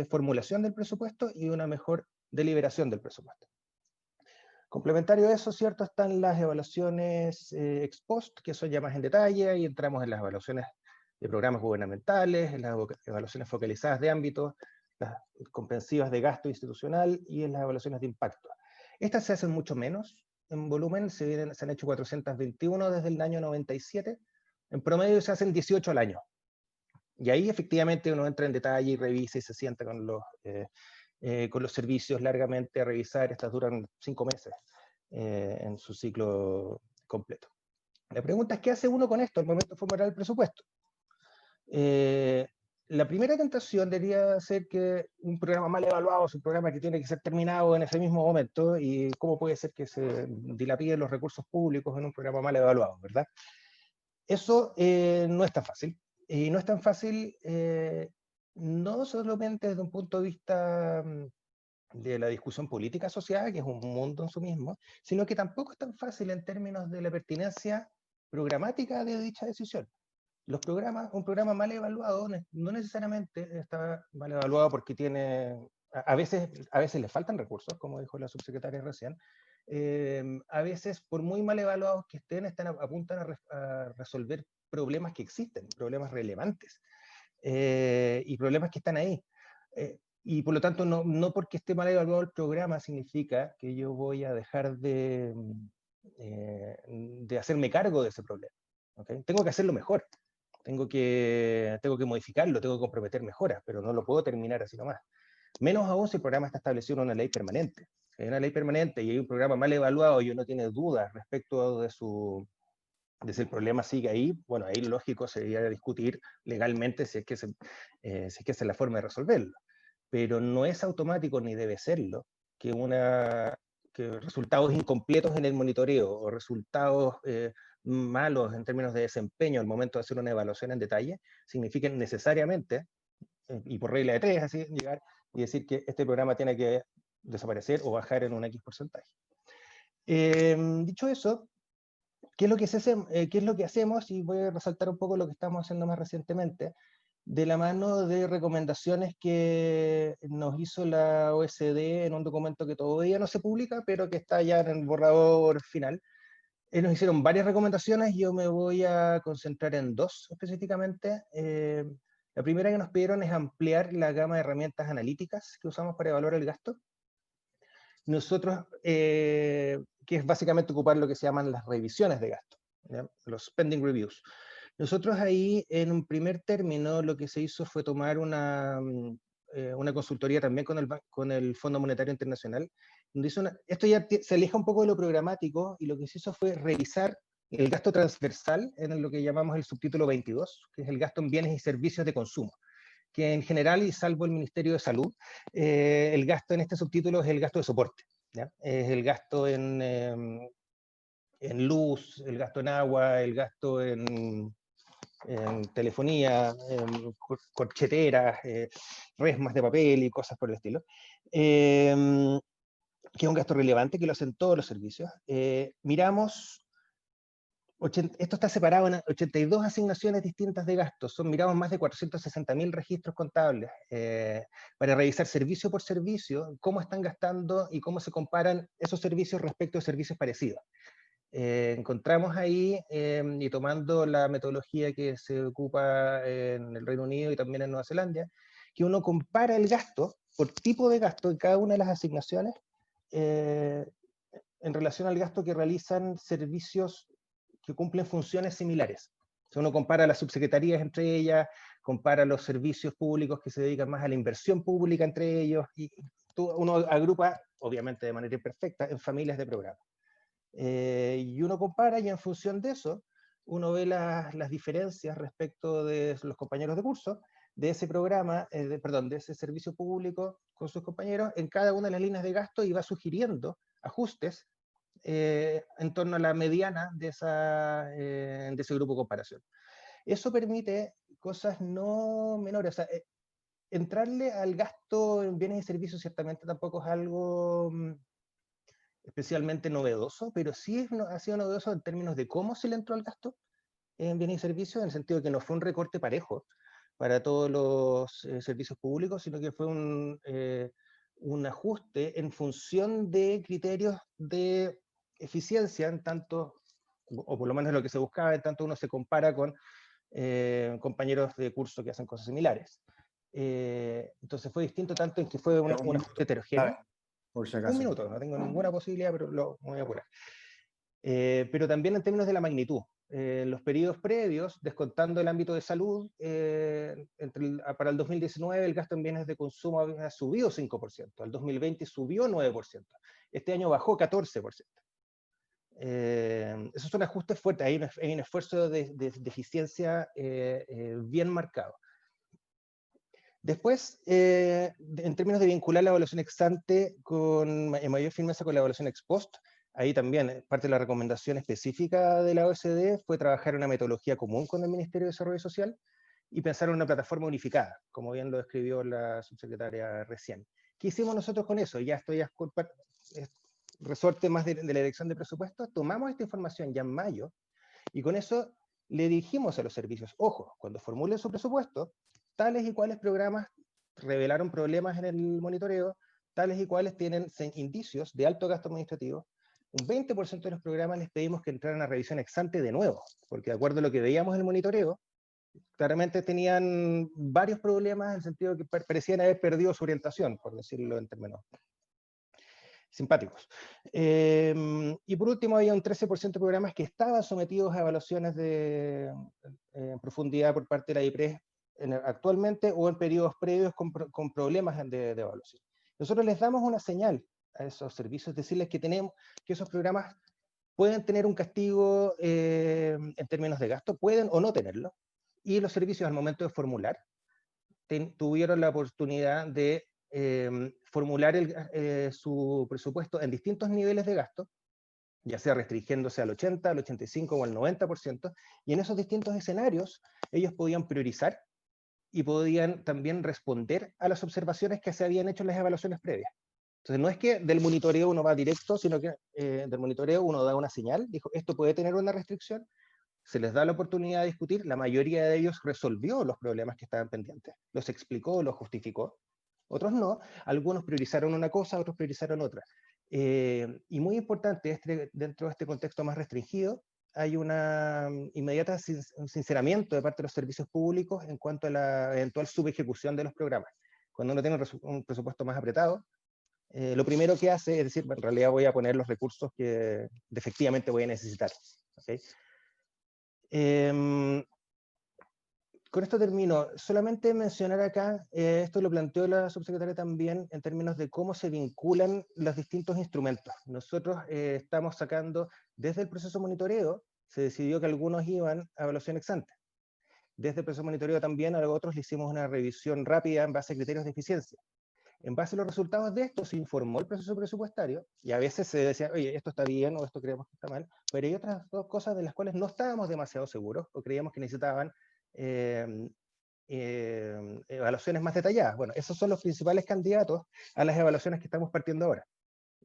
formulación del presupuesto y una mejor deliberación del presupuesto. Complementario a eso, ¿cierto? Están las evaluaciones ex post, que son ya más en detalle, y entramos en las evaluaciones de programas gubernamentales, en las evaluaciones focalizadas de ámbitos, las comprensivas de gasto institucional y en las evaluaciones de impacto. Estas se hacen mucho menos en volumen, se han hecho 421 desde el año 97, en promedio se hacen 18 al año. Y ahí efectivamente uno entra en detalle y revisa y se sienta con los servicios largamente a revisar. Estas duran 5 meses en su ciclo completo. La pregunta es, ¿qué hace uno con esto al momento de formular el presupuesto? La primera tentación debería ser que un programa mal evaluado es un programa que tiene que ser terminado en ese mismo momento, y cómo puede ser que se dilapiden los recursos públicos en un programa mal evaluado, ¿verdad? Eso no es tan fácil, y no es tan fácil no solamente desde un punto de vista de la discusión política asociada, que es un mundo en sí mismo, sino que tampoco es tan fácil en términos de la pertinencia programática de dicha decisión. un programa mal evaluado no necesariamente está mal evaluado porque a veces le faltan recursos, como dijo la subsecretaria recién. A veces, por muy mal evaluados que apuntan a resolver problemas que existen, problemas relevantes, y problemas que están ahí. Y por lo tanto, no porque esté mal evaluado el programa significa que yo voy a dejar de hacerme cargo de ese problema. ¿Okay? Tengo que hacerlo mejor. Tengo que modificarlo, tengo que comprometer mejoras, pero no lo puedo terminar así nomás. Menos aún si el programa está establecido en una ley permanente. Si hay una ley permanente y hay un programa mal evaluado y uno tiene dudas respecto de si el problema sigue ahí, bueno, ahí lo lógico sería discutir legalmente si es que esa es la forma de resolverlo. Pero no es automático ni debe serlo que resultados incompletos en el monitoreo o resultados malos en términos de desempeño al momento de hacer una evaluación en detalle signifiquen necesariamente, y por regla de tres, así, llegar y decir que este programa tiene que desaparecer o bajar en un X porcentaje. Dicho eso, ¿qué es lo que hacemos? Y voy a resaltar un poco lo que estamos haciendo más recientemente, de la mano de recomendaciones que nos hizo la OECD en un documento que todavía no se publica, pero que está ya en el borrador final. Nos hicieron varias recomendaciones, yo me voy a concentrar en dos específicamente. La primera que nos pidieron es ampliar la gama de herramientas analíticas que usamos para evaluar el gasto. Nosotros, que es básicamente ocupar lo que se llaman las revisiones de gasto, ¿ya? Los spending reviews. Nosotros ahí, en un primer término, lo que se hizo fue tomar una consultoría también con el Fondo Monetario Internacional, donde esto ya se aleja un poco de lo programático, y lo que se hizo fue revisar el gasto transversal en lo que llamamos el subtítulo 22, que es el gasto en bienes y servicios de consumo, que en general, y salvo el Ministerio de Salud, el gasto en este subtítulo es el gasto de soporte, ¿ya? Es el gasto en luz, el gasto en agua, el gasto en telefonía, en corcheteras, resmas de papel y cosas por el estilo, que es un gasto relevante, que lo hacen todos los servicios. Miramos, esto está separado en 82 asignaciones distintas de gastos, miramos más de 460.000 registros contables para revisar servicio por servicio, cómo están gastando y cómo se comparan esos servicios respecto a servicios parecidos. Encontramos ahí, y tomando la metodología que se ocupa en el Reino Unido y también en Nueva Zelanda, que uno compara el gasto por tipo de gasto en cada una de las asignaciones en relación al gasto que realizan servicios que cumplen funciones similares. Si uno compara las subsecretarías entre ellas, compara los servicios públicos que se dedican más a la inversión pública entre ellos, y uno agrupa, obviamente de manera imperfecta, en familias de programas. Y uno compara, y en función de eso, uno ve las diferencias respecto de los compañeros de curso, de ese programa, de ese servicio público con sus compañeros, en cada una de las líneas de gasto, y va sugiriendo ajustes en torno a la mediana de ese grupo de comparación. Eso permite cosas no menores. O sea, entrarle al gasto en bienes y servicios ciertamente tampoco es algo especialmente novedoso, pero sí ha sido novedoso en términos de cómo se le entró al gasto en bienes y servicios, en el sentido de que no fue un recorte parejo para todos los servicios públicos, sino que fue un ajuste en función de criterios de eficiencia, en tanto, o por lo menos lo que se buscaba, en tanto uno se compara con compañeros de curso que hacen cosas similares. Entonces fue distinto tanto en que fue un ajuste heterogéneo. Por si acaso. Un minuto, no tengo ninguna posibilidad, pero lo voy a apurar. Pero también en términos de la magnitud. Los periodos previos, descontando el ámbito de salud, para el 2019 el gasto en bienes de consumo había subido 5%, al 2020 subió 9%, este año bajó 14%. Esos son ajustes fuertes, hay un esfuerzo de eficiencia bien marcado. Después, en términos de vincular la evaluación ex ante en mayor firmeza con la evaluación ex post, ahí también parte de la recomendación específica de la OECD fue trabajar en una metodología común con el Ministerio de Desarrollo Social y pensar en una plataforma unificada, como bien lo describió la subsecretaria recién. ¿Qué hicimos nosotros con eso? Ya estoy resorte más de la dirección de presupuestos. Tomamos esta información ya en mayo, y con eso le dijimos a los servicios, ojo, cuando formulen su presupuesto, tales y cuales programas revelaron problemas en el monitoreo, tales y cuales tienen indicios de alto gasto administrativo. Un 20% de los programas les pedimos que entraran a revisión ex ante de nuevo, porque de acuerdo a lo que veíamos en el monitoreo, claramente tenían varios problemas en el sentido de que parecían haber perdido su orientación, por decirlo en términos simpáticos. Y por último, había un 13% de programas que estaban sometidos a evaluaciones en profundidad por parte de la IPRES actualmente o en periodos previos con problemas de evaluación. Nosotros les damos una señal a esos servicios, decirles que esos programas pueden tener un castigo en términos de gasto, pueden o no tenerlo, y los servicios al momento de formular tuvieron la oportunidad de formular su presupuesto en distintos niveles de gasto, ya sea restringiéndose al 80, al 85 o al 90%, y en esos distintos escenarios ellos podían priorizar y podían también responder a las observaciones que se habían hecho en las evaluaciones previas. Entonces no es que del monitoreo uno va directo, sino que del monitoreo uno da una señal, dijo, esto puede tener una restricción, se les da la oportunidad de discutir, la mayoría de ellos resolvió los problemas que estaban pendientes, los explicó, los justificó, otros no, algunos priorizaron una cosa, otros priorizaron otra. Y muy importante, dentro de este contexto más restringido, hay una inmediata sinceramiento de parte de los servicios públicos en cuanto a la eventual subejecución de los programas. Cuando uno tiene un presupuesto más apretado, lo primero que hace es decir, bueno, en realidad voy a poner los recursos que efectivamente voy a necesitar. ¿Okay? Con esto termino. Solamente mencionar acá, esto lo planteó la subsecretaria también, en términos de cómo se vinculan los distintos instrumentos. Nosotros estamos sacando, desde el proceso de monitoreo, se decidió que algunos iban a evaluación ex ante. Desde el proceso de monitoreo también a otros le hicimos una revisión rápida en base a criterios de eficiencia. En base a los resultados de esto se informó el proceso presupuestario y a veces se decía, oye, esto está bien o esto creemos que está mal, pero hay otras dos cosas de las cuales no estábamos demasiado seguros o creíamos que necesitaban evaluaciones más detalladas. Bueno, esos son los principales candidatos a las evaluaciones que estamos partiendo ahora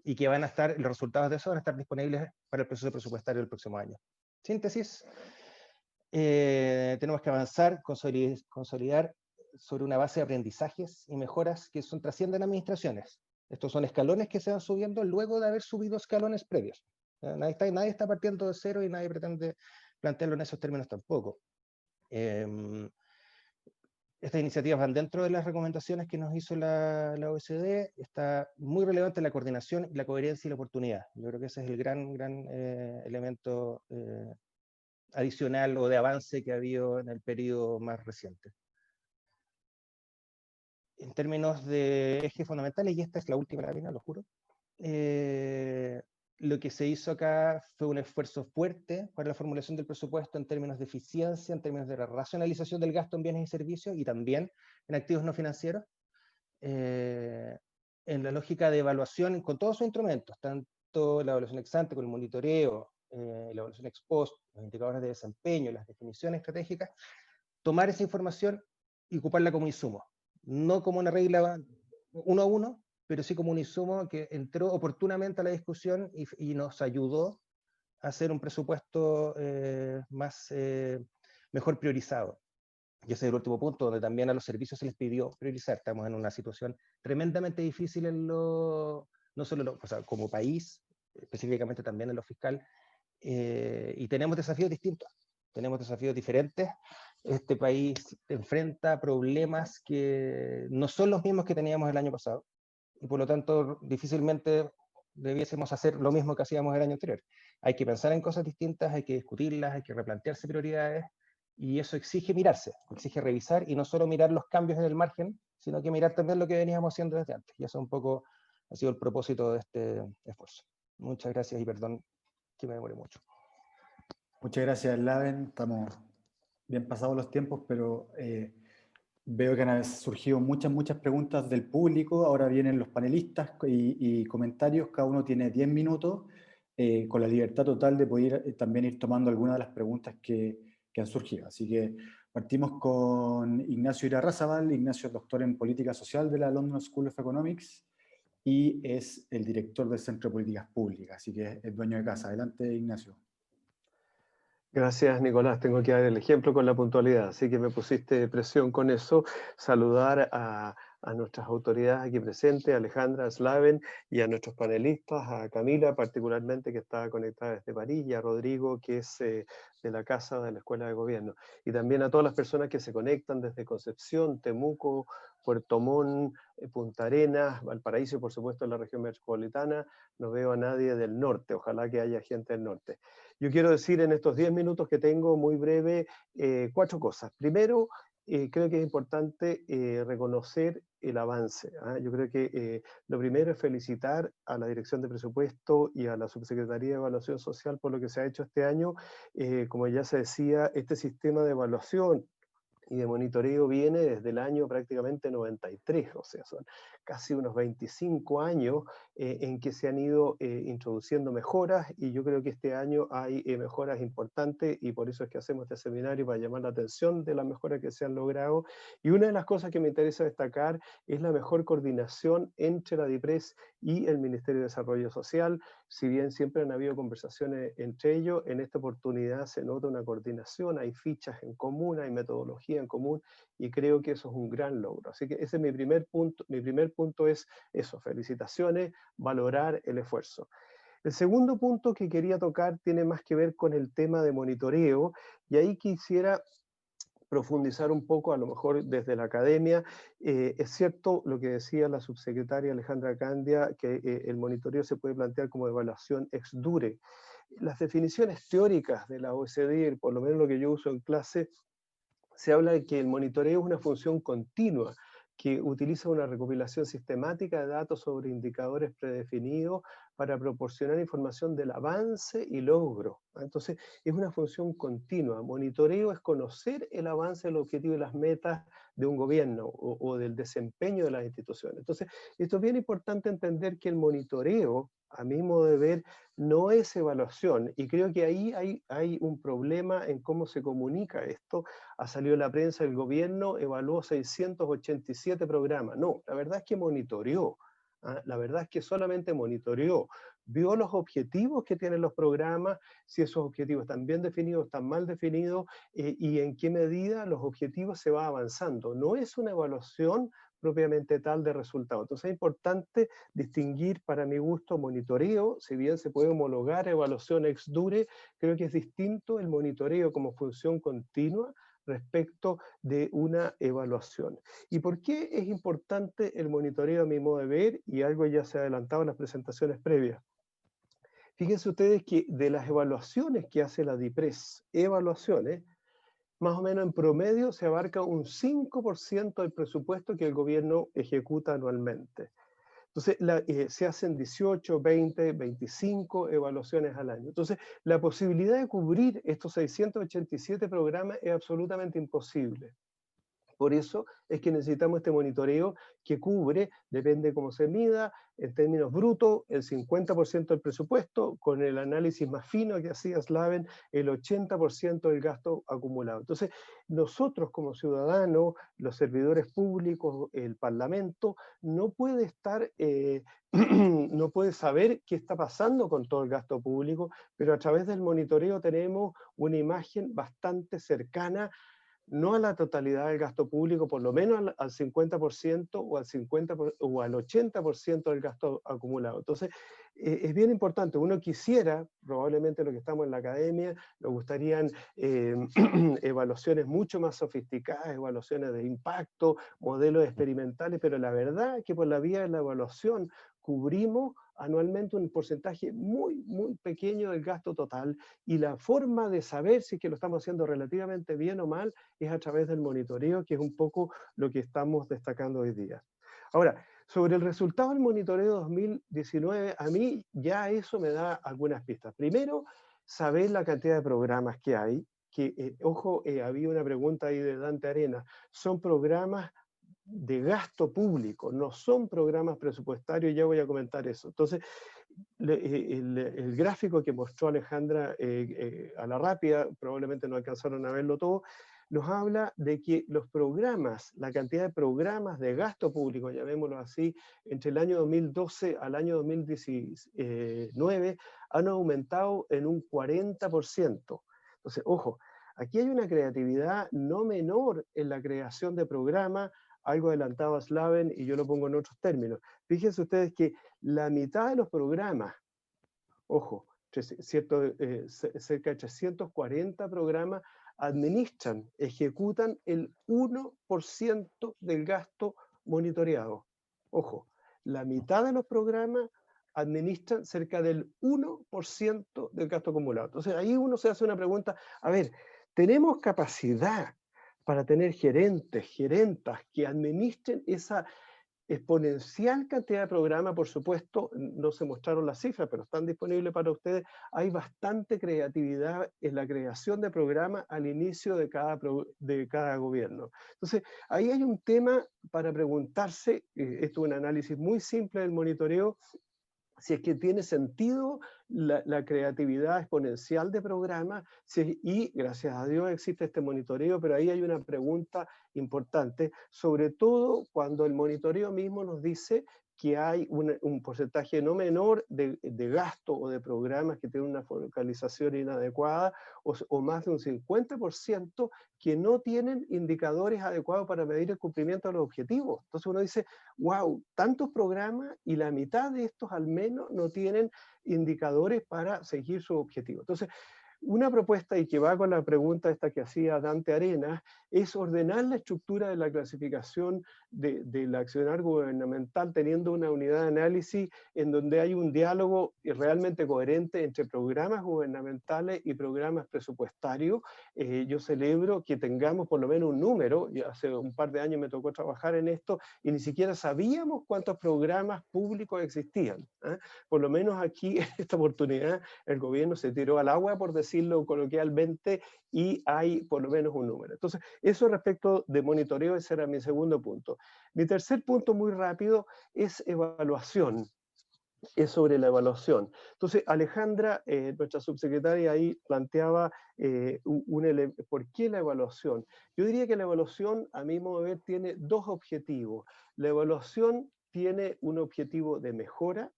y que van a estar, los resultados de eso van a estar disponibles para el proceso presupuestario del próximo año. Síntesis, tenemos que avanzar, consolidar sobre una base de aprendizajes y mejoras que trascienden administraciones. Estos son escalones que se van subiendo luego de haber subido escalones previos. Nadie está partiendo de cero y nadie pretende plantearlo en esos términos tampoco. Estas iniciativas van dentro de las recomendaciones que nos hizo la OECD. Está muy relevante la coordinación, la coherencia y la oportunidad. Yo creo que ese es el gran elemento adicional o de avance que ha habido en el periodo más reciente. En términos de ejes fundamentales, y esta es la última lámina, lo juro, lo que se hizo acá fue un esfuerzo fuerte para la formulación del presupuesto en términos de eficiencia, en términos de la racionalización del gasto en bienes y servicios y también en activos no financieros, en la lógica de evaluación con todos sus instrumentos, tanto la evaluación ex ante con el monitoreo, la evaluación ex post, los indicadores de desempeño, las definiciones estratégicas, tomar esa información y ocuparla como insumo. No como una regla uno a uno, pero sí como un insumo que entró oportunamente a la discusión y nos ayudó a hacer un presupuesto mejor priorizado. Y ese es el último punto, donde también a los servicios se les pidió priorizar. Estamos en una situación tremendamente difícil no solo como país, específicamente también en lo fiscal, y tenemos desafíos distintos, tenemos desafíos diferentes. Este país enfrenta problemas que no son los mismos que teníamos el año pasado, y por lo tanto difícilmente debiésemos hacer lo mismo que hacíamos el año anterior. Hay que pensar en cosas distintas, hay que discutirlas, hay que replantearse prioridades, y eso exige mirarse, exige revisar, y no solo mirar los cambios en el margen, sino que mirar también lo que veníamos haciendo desde antes, y eso un poco ha sido el propósito de este esfuerzo. Muchas gracias y perdón que me demore mucho. Muchas gracias, Laven. Estamos bien pasados los tiempos, pero veo que han surgido muchas preguntas del público. Ahora vienen los panelistas y comentarios. Cada uno tiene 10 minutos, con la libertad total de poder también ir tomando algunas de las preguntas que han surgido. Así que partimos con Ignacio Irarrázaval. Ignacio es doctor en Política Social de la London School of Economics y es el director del Centro de Políticas Públicas, así que es dueño de casa. Adelante, Ignacio. Gracias, Nicolás. Tengo que dar el ejemplo con la puntualidad, así que me pusiste presión con eso. Saludar a nuestras autoridades aquí presentes, a Alejandra, a Slaven, y a nuestros panelistas, a Camila particularmente, que está conectada desde París, y a Rodrigo, que es de la Casa de la Escuela de Gobierno. Y también a todas las personas que se conectan desde Concepción, Temuco, Puerto Montt, Punta Arenas, Valparaíso y por supuesto en la región metropolitana. No veo a nadie del norte, ojalá que haya gente del norte. Yo quiero decir en estos 10 minutos que tengo, muy breve, 4 cosas. Primero, creo que es importante reconocer el avance. Yo creo que lo primero es felicitar a la Dirección de Presupuesto y a la Subsecretaría de Evaluación Social por lo que se ha hecho este año. Como ya se decía, este sistema de evaluación y de monitoreo viene desde el año prácticamente 93, o sea, son casi unos 25 años en que se han ido introduciendo mejoras, y yo creo que este año hay mejoras importantes, y por eso es que hacemos este seminario, para llamar la atención de las mejoras que se han logrado. Y una de las cosas que me interesa destacar es la mejor coordinación entre la DIPRES y el Ministerio de Desarrollo Social. Si bien siempre han habido conversaciones entre ellos, en esta oportunidad se nota una coordinación, hay fichas en común, hay metodología en común, y creo que eso es un gran logro. Así que ese es mi primer punto. Mi primer punto es eso, felicitaciones, valorar el esfuerzo. El segundo punto que quería tocar tiene más que ver con el tema de monitoreo, y ahí quisiera profundizar un poco, a lo mejor desde la academia. Es cierto lo que decía la subsecretaria Alejandra Candia, que el monitoreo se puede plantear como evaluación ex dure. Las definiciones teóricas de la OECD, por lo menos lo que yo uso en clase, se habla de que el monitoreo es una función continua que utiliza una recopilación sistemática de datos sobre indicadores predefinidos para proporcionar información del avance y logro. Entonces, es una función continua. Monitoreo es conocer el avance, el objetivo y las metas de un gobierno o del desempeño de las instituciones. Entonces, esto es bien importante entender que el monitoreo, a mi modo de ver, no es evaluación, y creo que ahí hay un problema en cómo se comunica esto. Ha salido en la prensa, el gobierno evaluó 687 programas. No, la verdad es que monitoreó. La verdad es que solamente monitoreó. Vio los objetivos que tienen los programas, si esos objetivos están bien definidos, están mal definidos, y en qué medida los objetivos se va avanzando. No es una evaluación propiamente tal de resultados. Entonces es importante distinguir, para mi gusto, monitoreo. Si bien se puede homologar evaluación ex dure, creo que es distinto el monitoreo como función continua respecto de una evaluación. ¿Y por qué es importante el monitoreo a mi modo de ver? Y algo ya se ha adelantado en las presentaciones previas. Fíjense ustedes que de las evaluaciones que hace la DIPRES, evaluaciones, más o menos en promedio se abarca un 5% del presupuesto que el gobierno ejecuta anualmente. Entonces, se hacen 18, 20, 25 evaluaciones al año. Entonces, la posibilidad de cubrir estos 687 programas es absolutamente imposible. Por eso es que necesitamos este monitoreo que cubre, depende cómo se mida, en términos brutos, el 50% del presupuesto, con el análisis más fino que hacía Slaven, el 80% del gasto acumulado. Entonces, nosotros como ciudadanos, los servidores públicos, el Parlamento, no puede estar, no puede saber qué está pasando con todo el gasto público, pero a través del monitoreo tenemos una imagen bastante cercana, no a la totalidad del gasto público, por lo menos al 50% o al 50% o al 80% del gasto acumulado. Entonces, es bien importante. Uno quisiera, probablemente los que estamos en la academia, nos gustarían evaluaciones mucho más sofisticadas, evaluaciones de impacto, modelos experimentales, pero la verdad es que por la vía de la evaluación cubrimos anualmente un porcentaje muy, muy pequeño del gasto total, y la forma de saber si es que lo estamos haciendo relativamente bien o mal es a través del monitoreo, que es un poco lo que estamos destacando hoy día. Ahora, sobre el resultado del monitoreo 2019, a mí ya eso me da algunas pistas. Primero, saber la cantidad de programas que hay, que, ojo, había una pregunta ahí de Dante Arenas, son programas de gasto público, no son programas presupuestarios, ya voy a comentar eso. Entonces, el gráfico que mostró Alejandra a la rápida, probablemente no alcanzaron a verlo todo, nos habla de que los programas, la cantidad de programas de gasto público, llamémoslo así, entre el año 2012 al año 2019, han aumentado en un 40%. Entonces, ojo, aquí hay una creatividad no menor en la creación de programas, algo adelantaba Slaven y yo lo pongo en otros términos. Fíjense ustedes que la mitad de los programas, ojo, cerca de 340 programas administran, ejecutan el 1% del gasto monitoreado. Ojo, la mitad de los programas administran cerca del 1% del gasto acumulado. Entonces ahí uno se hace una pregunta, a ver, ¿tenemos capacidad para tener gerentes, gerentas que administren esa exponencial cantidad de programas? Por supuesto, no se mostraron las cifras, pero están disponibles para ustedes. Hay bastante creatividad en la creación de programas al inicio de cada gobierno. Entonces, ahí hay un tema para preguntarse, esto es un análisis muy simple del monitoreo, si es que tiene sentido la creatividad exponencial de programas, y gracias a Dios existe este monitoreo, pero ahí hay una pregunta importante, sobre todo cuando el monitoreo mismo nos dice que hay un porcentaje no menor de gasto o de programas que tienen una focalización inadecuada, o más de un 50% que no tienen indicadores adecuados para medir el cumplimiento de los objetivos. Entonces uno dice, wow, tantos programas y la mitad de estos al menos no tienen indicadores para seguir su objetivo. Entonces, una propuesta, y que va con la pregunta esta que hacía Dante Arenas, es ordenar la estructura de la clasificación del accionar gubernamental teniendo una unidad de análisis en donde hay un diálogo realmente coherente entre programas gubernamentales y programas presupuestarios. Yo celebro que tengamos por lo menos un número. Hace un par de años me tocó trabajar en esto y ni siquiera sabíamos cuántos programas públicos existían, ¿eh? Por lo menos aquí, en esta oportunidad, el gobierno se tiró al agua, por decirlo coloquialmente, y hay por lo menos un número. Entonces, eso respecto de monitoreo, ese era mi segundo punto. Mi tercer punto, muy rápido, es evaluación. Es sobre la evaluación. Entonces, Alejandra, nuestra subsecretaria, ahí planteaba ¿por qué la evaluación? Yo diría que la evaluación, a mi modo de ver, tiene dos objetivos. La evaluación tiene un objetivo de mejora.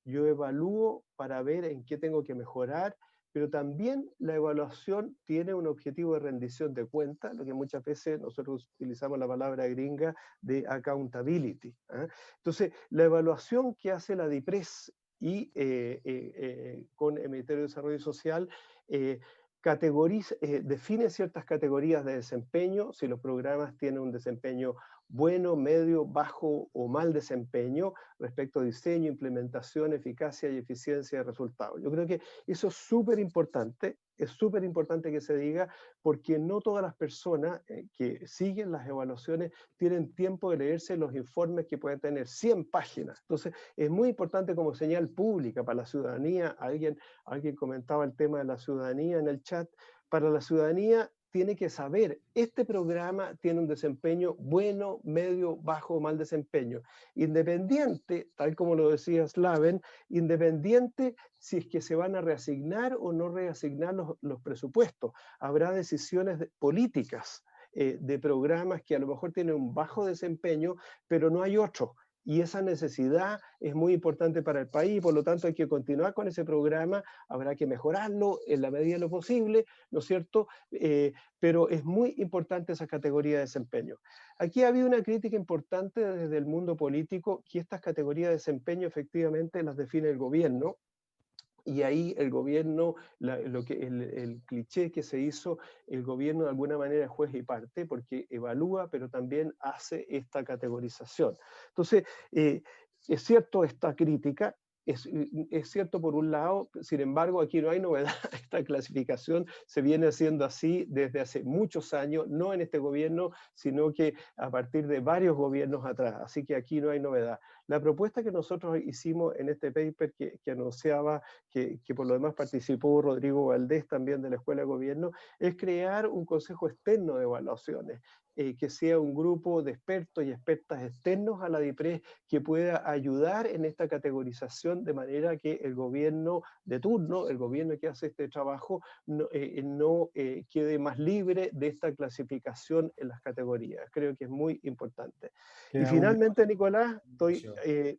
Yo evalúo para ver en qué tengo que mejorar, pero también la evaluación tiene un objetivo de rendición de cuentas, lo que muchas veces nosotros utilizamos la palabra gringa de accountability, ¿eh? Entonces, la evaluación que hace la DIPRES y con el Ministerio de Desarrollo Social define ciertas categorías de desempeño, si los programas tienen un desempeño bueno, medio, bajo o mal desempeño respecto a diseño, implementación, eficacia y eficiencia de resultados. Yo creo que eso es súper importante que se diga, porque no todas las personas que siguen las evaluaciones tienen tiempo de leerse los informes que pueden tener 100 páginas. Entonces, es muy importante como señal pública para la ciudadanía. Alguien comentaba el tema de la ciudadanía en el chat. Para la ciudadanía tiene que saber, este programa tiene un desempeño bueno, medio, bajo o mal desempeño. Independiente, tal como lo decía Slaven, independiente si es que se van a reasignar o no reasignar los presupuestos. Habrá decisiones políticas de programas que a lo mejor tienen un bajo desempeño, pero no hay otro. Y esa necesidad es muy importante para el país, por lo tanto hay que continuar con ese programa, habrá que mejorarlo en la medida de lo posible, ¿no es cierto? Pero es muy importante esa categoría de desempeño. Aquí ha habido una crítica importante desde el mundo político, que estas categorías de desempeño efectivamente las define el gobierno. Y ahí el gobierno, el cliché que se hizo, el gobierno de alguna manera es juez y parte, porque evalúa, pero también hace esta categorización. Entonces, es cierto esta crítica, es cierto por un lado, sin embargo aquí no hay novedad, esta clasificación se viene haciendo así desde hace muchos años, no en este gobierno, sino que a partir de varios gobiernos atrás, así que aquí no hay novedad. La propuesta que nosotros hicimos en este paper que anunciaba, que por lo demás participó Rodrigo Valdés también de la Escuela de Gobierno, es crear un consejo externo de evaluaciones, que sea un grupo de expertos y expertas externos a la DIPRES que pueda ayudar en esta categorización de manera que el gobierno de turno, el gobierno que hace este trabajo, no quede más libre de esta clasificación en las categorías. Creo que es muy importante. Y finalmente, Nicolás, estoy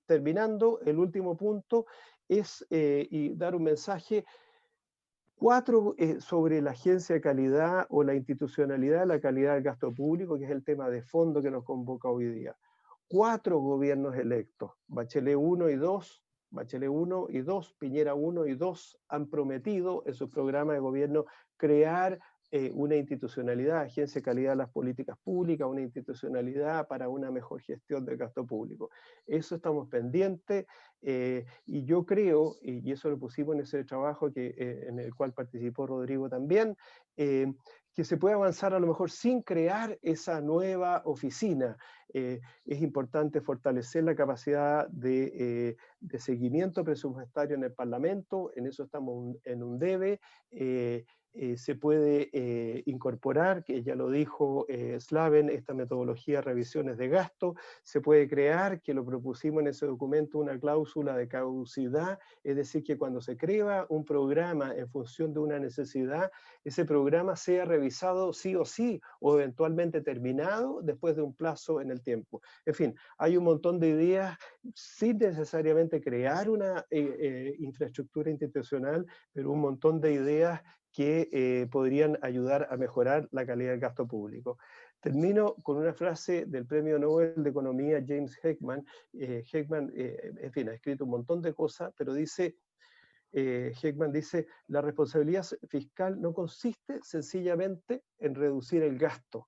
terminando, el último punto es y dar un mensaje. sobre la agencia de calidad o la institucionalidad de la calidad del gasto público, que es el tema de fondo que nos convoca hoy día. 4 gobiernos electos, Bachelet 1 y 2, Bachelet 1 y 2, Piñera 1 y 2 han prometido en sus programas de gobierno crear una institucionalidad, agencia de calidad de las políticas públicas, una institucionalidad para una mejor gestión del gasto público. Eso estamos pendientes y yo creo, y eso lo pusimos en ese trabajo en el cual participó Rodrigo también, que se puede avanzar a lo mejor sin crear esa nueva oficina. Es importante fortalecer la capacidad de seguimiento presupuestario en el Parlamento, en eso estamos en un debe. Se puede incorporar, que ya lo dijo Slaven, esta metodología de revisiones de gasto. Se puede crear, que lo propusimos en ese documento, una cláusula de caducidad, es decir, que cuando se crea un programa en función de una necesidad, ese programa sea revisado sí o sí, o eventualmente terminado después de un plazo en el tiempo. En fin, hay un montón de ideas sin necesariamente crear una infraestructura institucional, pero un montón de ideas que podrían ayudar a mejorar la calidad del gasto público. Termino con una frase del Premio Nobel de Economía James Heckman. Heckman, en fin, ha escrito un montón de cosas, pero dice, Heckman dice, la responsabilidad fiscal no consiste sencillamente en reducir el gasto.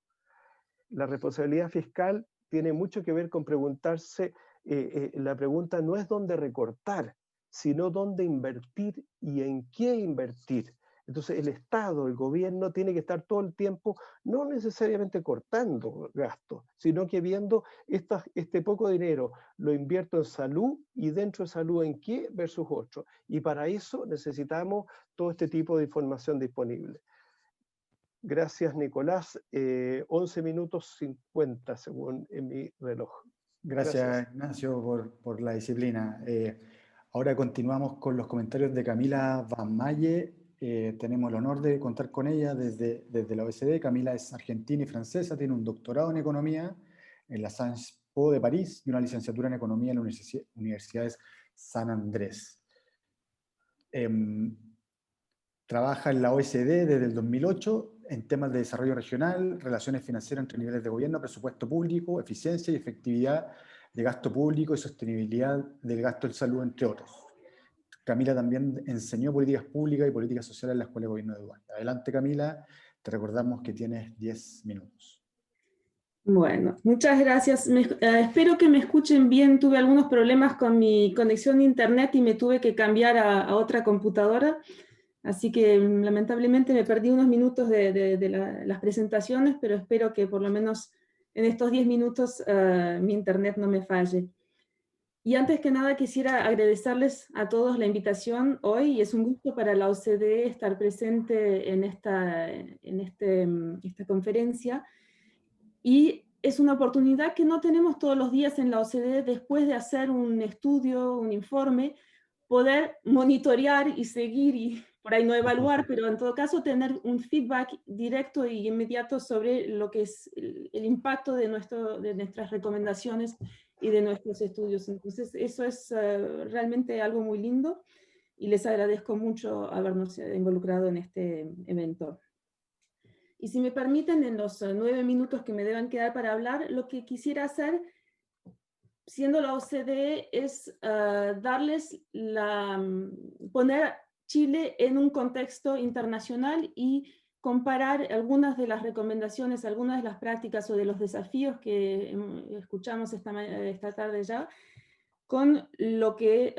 La responsabilidad fiscal tiene mucho que ver con preguntarse, la pregunta no es dónde recortar, sino dónde invertir y en qué invertir. Entonces el Estado, el gobierno, tiene que estar todo el tiempo, no necesariamente cortando gastos, sino que viendo este poco dinero, lo invierto en salud y dentro de salud en qué versus otro. Y para eso necesitamos todo este tipo de información disponible. Gracias, Nicolás. 11 minutos 50 según en mi reloj. Gracias. Ignacio, por la disciplina. Ahora continuamos con los comentarios de Camila Van Malle. Tenemos el honor de contar con ella desde la OECD. Camila es argentina y francesa, tiene un doctorado en economía en la Sciences Po de París y una licenciatura en economía en la Universidad San Andrés. Trabaja en la OECD desde el 2008 en temas de desarrollo regional, relaciones financieras entre niveles de gobierno, presupuesto público, eficiencia y efectividad de gasto público y sostenibilidad del gasto en salud, entre otros. Camila también enseñó políticas públicas y políticas sociales en la Escuela de Gobierno de Dubái. Adelante, Camila, te recordamos que tienes 10 minutos. Bueno, muchas gracias. Espero que me escuchen bien. Tuve algunos problemas con mi conexión a internet y me tuve que cambiar a otra computadora. Así que lamentablemente me perdí unos minutos de las presentaciones, pero espero que por lo menos en estos 10 minutos mi internet no me falle. Y antes que nada quisiera agradecerles a todos la invitación hoy, y es un gusto para la OCDE estar presente en esta conferencia. Y es una oportunidad que no tenemos todos los días en la OCDE, después de hacer un estudio, un informe, poder monitorear y seguir y por ahí no evaluar, pero en todo caso tener un feedback directo y inmediato sobre lo que es el impacto de nuestras recomendaciones y de nuestros estudios. Entonces eso es realmente algo muy lindo y les agradezco mucho habernos involucrado en este evento. Y si me permiten, en los 9 minutos que me deban quedar para hablar, lo que quisiera hacer, siendo la OCDE, es poner Chile en un contexto internacional y comparar algunas de las recomendaciones, algunas de las prácticas o de los desafíos que escuchamos esta tarde ya, con lo que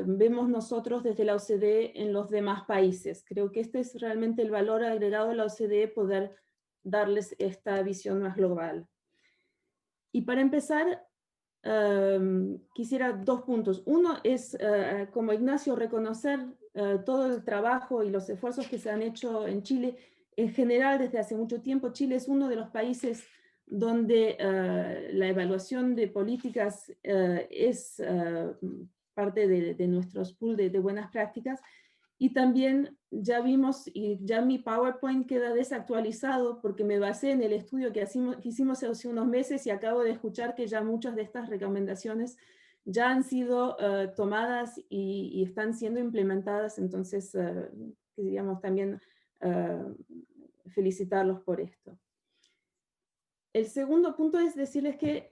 vemos nosotros desde la OCDE en los demás países. Creo que este es realmente el valor agregado de la OCDE, poder darles esta visión más global. Y para empezar, quisiera 2 puntos. Uno es, como Ignacio, reconocer todo el trabajo y los esfuerzos que se han hecho en Chile. En general, desde hace mucho tiempo, Chile es uno de los países donde la evaluación de políticas es parte de nuestros pool de buenas prácticas. Y también ya vimos, y ya mi PowerPoint queda desactualizado porque me basé en el estudio que hicimos hace unos meses y acabo de escuchar que ya muchas de estas recomendaciones ya han sido tomadas y están siendo implementadas. Entonces, queríamos también felicitarlos por esto. El segundo punto es decirles que,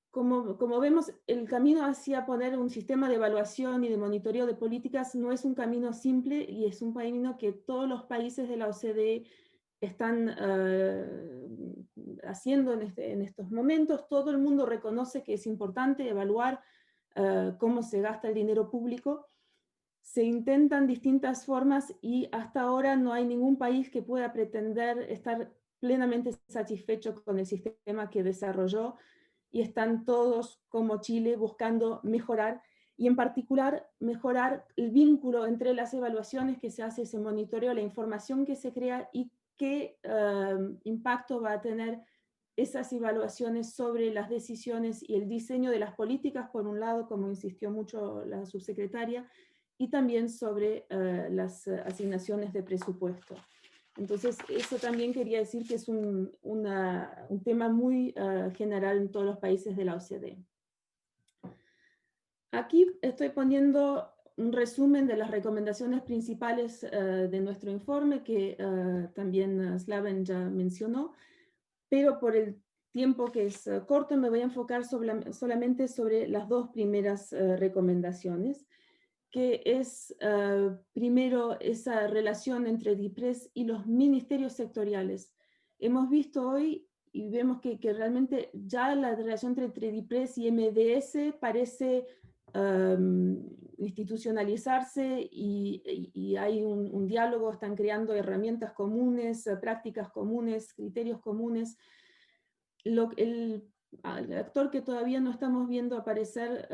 como vemos, el camino hacia poner un sistema de evaluación y de monitoreo de políticas no es un camino simple, y es un camino que todos los países de la OCDE están haciendo en estos momentos. Todo el mundo reconoce que es importante evaluar cómo se gasta el dinero público. Se intentan distintas formas y hasta ahora no hay ningún país que pueda pretender estar plenamente satisfecho con el sistema que desarrolló, y están todos, como Chile, buscando mejorar, y en particular mejorar el vínculo entre las evaluaciones que se hace, ese monitoreo, la información que se crea y qué impacto va a tener esas evaluaciones sobre las decisiones y el diseño de las políticas, por un lado, como insistió mucho la subsecretaria, y también sobre las asignaciones de presupuesto. Entonces, eso también quería decir que es un tema muy general en todos los países de la OCDE. Aquí estoy poniendo un resumen de las recomendaciones principales de nuestro informe, que también Slaven ya mencionó, pero por el tiempo que es corto me voy a enfocar solamente sobre las dos primeras recomendaciones, que es primero esa relación entre DIPRES y los ministerios sectoriales. Hemos visto hoy y vemos que realmente ya la relación entre DIPRES y MDS parece institucionalizarse, y hay un diálogo, están creando herramientas comunes, prácticas comunes, criterios comunes. El actor que todavía no estamos viendo aparecer,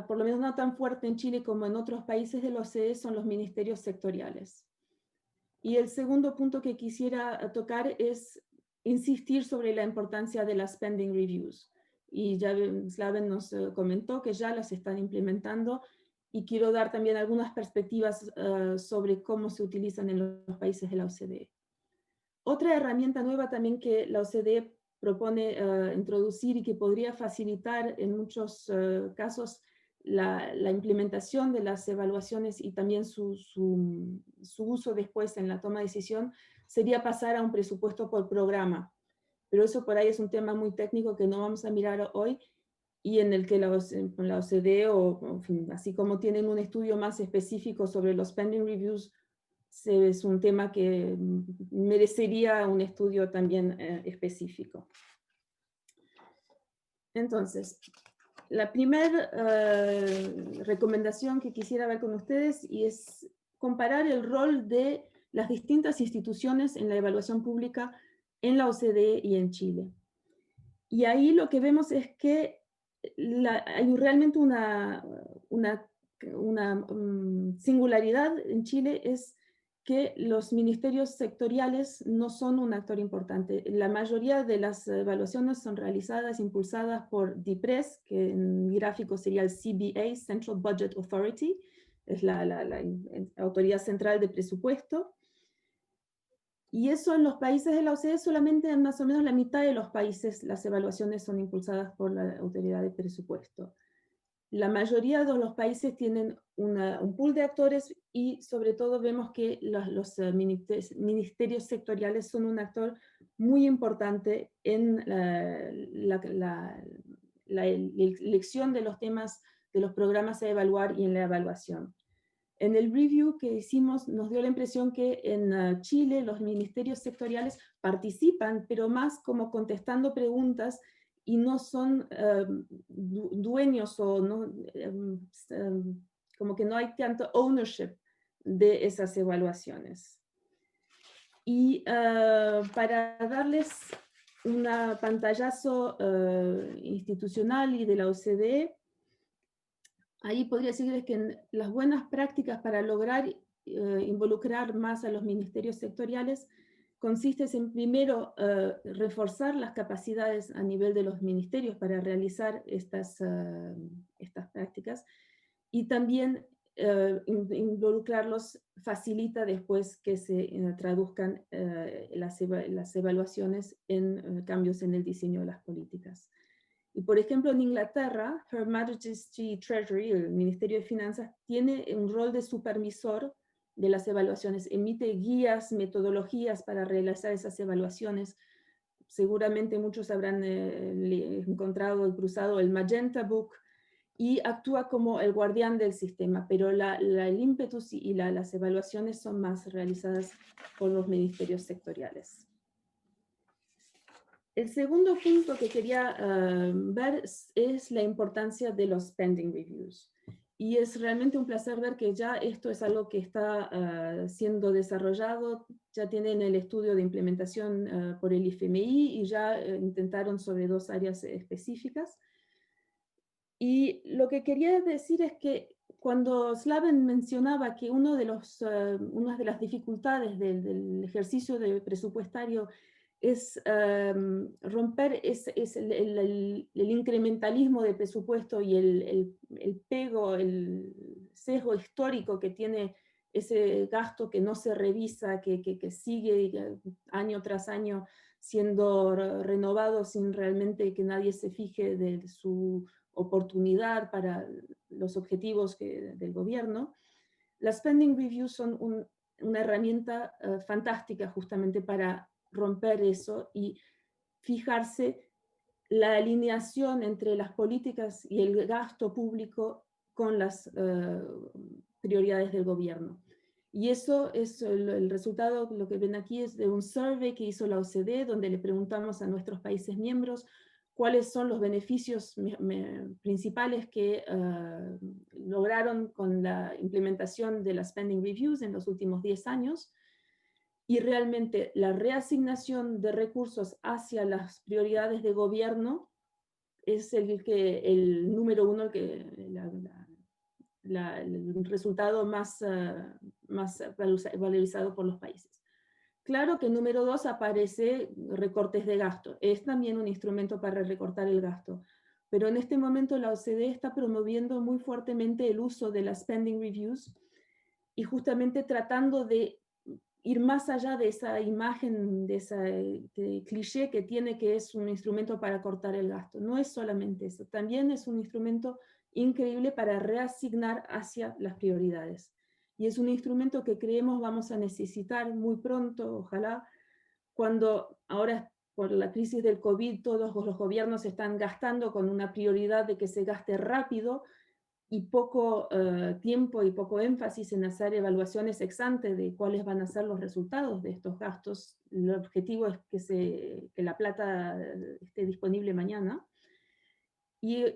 por lo menos no tan fuerte en Chile como en otros países de la OCDE, son los ministerios sectoriales. Y el segundo punto que quisiera tocar es insistir sobre la importancia de las spending reviews. Y ya Slaven nos comentó que ya las están implementando, y quiero dar también algunas perspectivas sobre cómo se utilizan en los países de la OCDE. Otra herramienta nueva también que la OCDE propone introducir y que podría facilitar en muchos casos la implementación de las evaluaciones y también su uso después en la toma de decisión, sería pasar a un presupuesto por programa. Pero eso por ahí es un tema muy técnico que no vamos a mirar hoy, y en el que la OCDE, en fin, así como tienen un estudio más específico sobre los spending reviews, es un tema que merecería un estudio también específico. Entonces, la primera recomendación que quisiera ver con ustedes y es comparar el rol de las distintas instituciones en la evaluación pública en la OCDE y en Chile. Y ahí lo que vemos es que hay realmente una singularidad en Chile, es que los ministerios sectoriales no son un actor importante. La mayoría de las evaluaciones son realizadas, impulsadas por DIPRES, que en gráfico sería el CBA, Central Budget Authority, es la autoridad central de presupuesto. Y eso en los países de la OCDE, solamente en más o menos la mitad de los países las evaluaciones son impulsadas por la autoridad de presupuesto. La mayoría de los países tienen un pool de actores, y sobre todo vemos que los ministerios sectoriales son un actor muy importante en la elección de los temas, de los programas a evaluar y en la evaluación. En el review que hicimos nos dio la impresión que en Chile los ministerios sectoriales participan, pero más como contestando preguntas, y no son dueños, o no, como que no hay tanto ownership de esas evaluaciones. Y para darles un pantallazo institucional y de la OCDE, ahí podría decirles que las buenas prácticas para lograr involucrar más a los ministerios sectoriales consiste en, primero, reforzar las capacidades a nivel de los ministerios para realizar estas prácticas, y también involucrarlos facilita después que se traduzcan las evaluaciones en cambios en el diseño de las políticas. Y por ejemplo, en Inglaterra, Her Majesty's Treasury, el Ministerio de Finanzas, tiene un rol de supervisor de las evaluaciones, emite guías, metodologías para realizar esas evaluaciones. Seguramente muchos habrán encontrado y cruzado el Magenta Book, y actúa como el guardián del sistema, pero el ímpetu y las evaluaciones son más realizadas por los ministerios sectoriales. El segundo punto que quería ver es la importancia de los spending reviews. Y es realmente un placer ver que ya esto es algo que está siendo desarrollado, ya tienen el estudio de implementación por el IFMI y ya intentaron sobre 2 áreas específicas. Y lo que quería decir es que cuando Slaven mencionaba que una de las dificultades del ejercicio de presupuestario es romper el incrementalismo de presupuesto y el sesgo histórico que tiene ese gasto que no se revisa, que sigue año tras año siendo renovado sin realmente que nadie se fije de su oportunidad para los objetivos del gobierno. Las spending reviews son una herramienta fantástica justamente para romper eso y fijarse la alineación entre las políticas y el gasto público con las prioridades del gobierno. Y eso es el resultado, lo que ven aquí es de un survey que hizo la OCDE, donde le preguntamos a nuestros países miembros cuáles son los beneficios principales que lograron con la implementación de las spending reviews en los últimos 10 años. Y realmente la reasignación de recursos hacia las prioridades de gobierno es el número uno, el resultado más valorizado por los países. Claro que en número 2 aparece recortes de gasto. Es también un instrumento para recortar el gasto. Pero en este momento la OCDE está promoviendo muy fuertemente el uso de las spending reviews y justamente tratando de ir más allá de esa imagen, de ese cliché que tiene que es un instrumento para cortar el gasto. No es solamente eso, también es un instrumento increíble para reasignar hacia las prioridades. Y es un instrumento que creemos vamos a necesitar muy pronto, ojalá, cuando ahora por la crisis del COVID todos los gobiernos están gastando con una prioridad de que se gaste rápido, y poco tiempo y poco énfasis en hacer evaluaciones ex ante de cuáles van a ser los resultados de estos gastos. El objetivo es que la plata esté disponible mañana. Y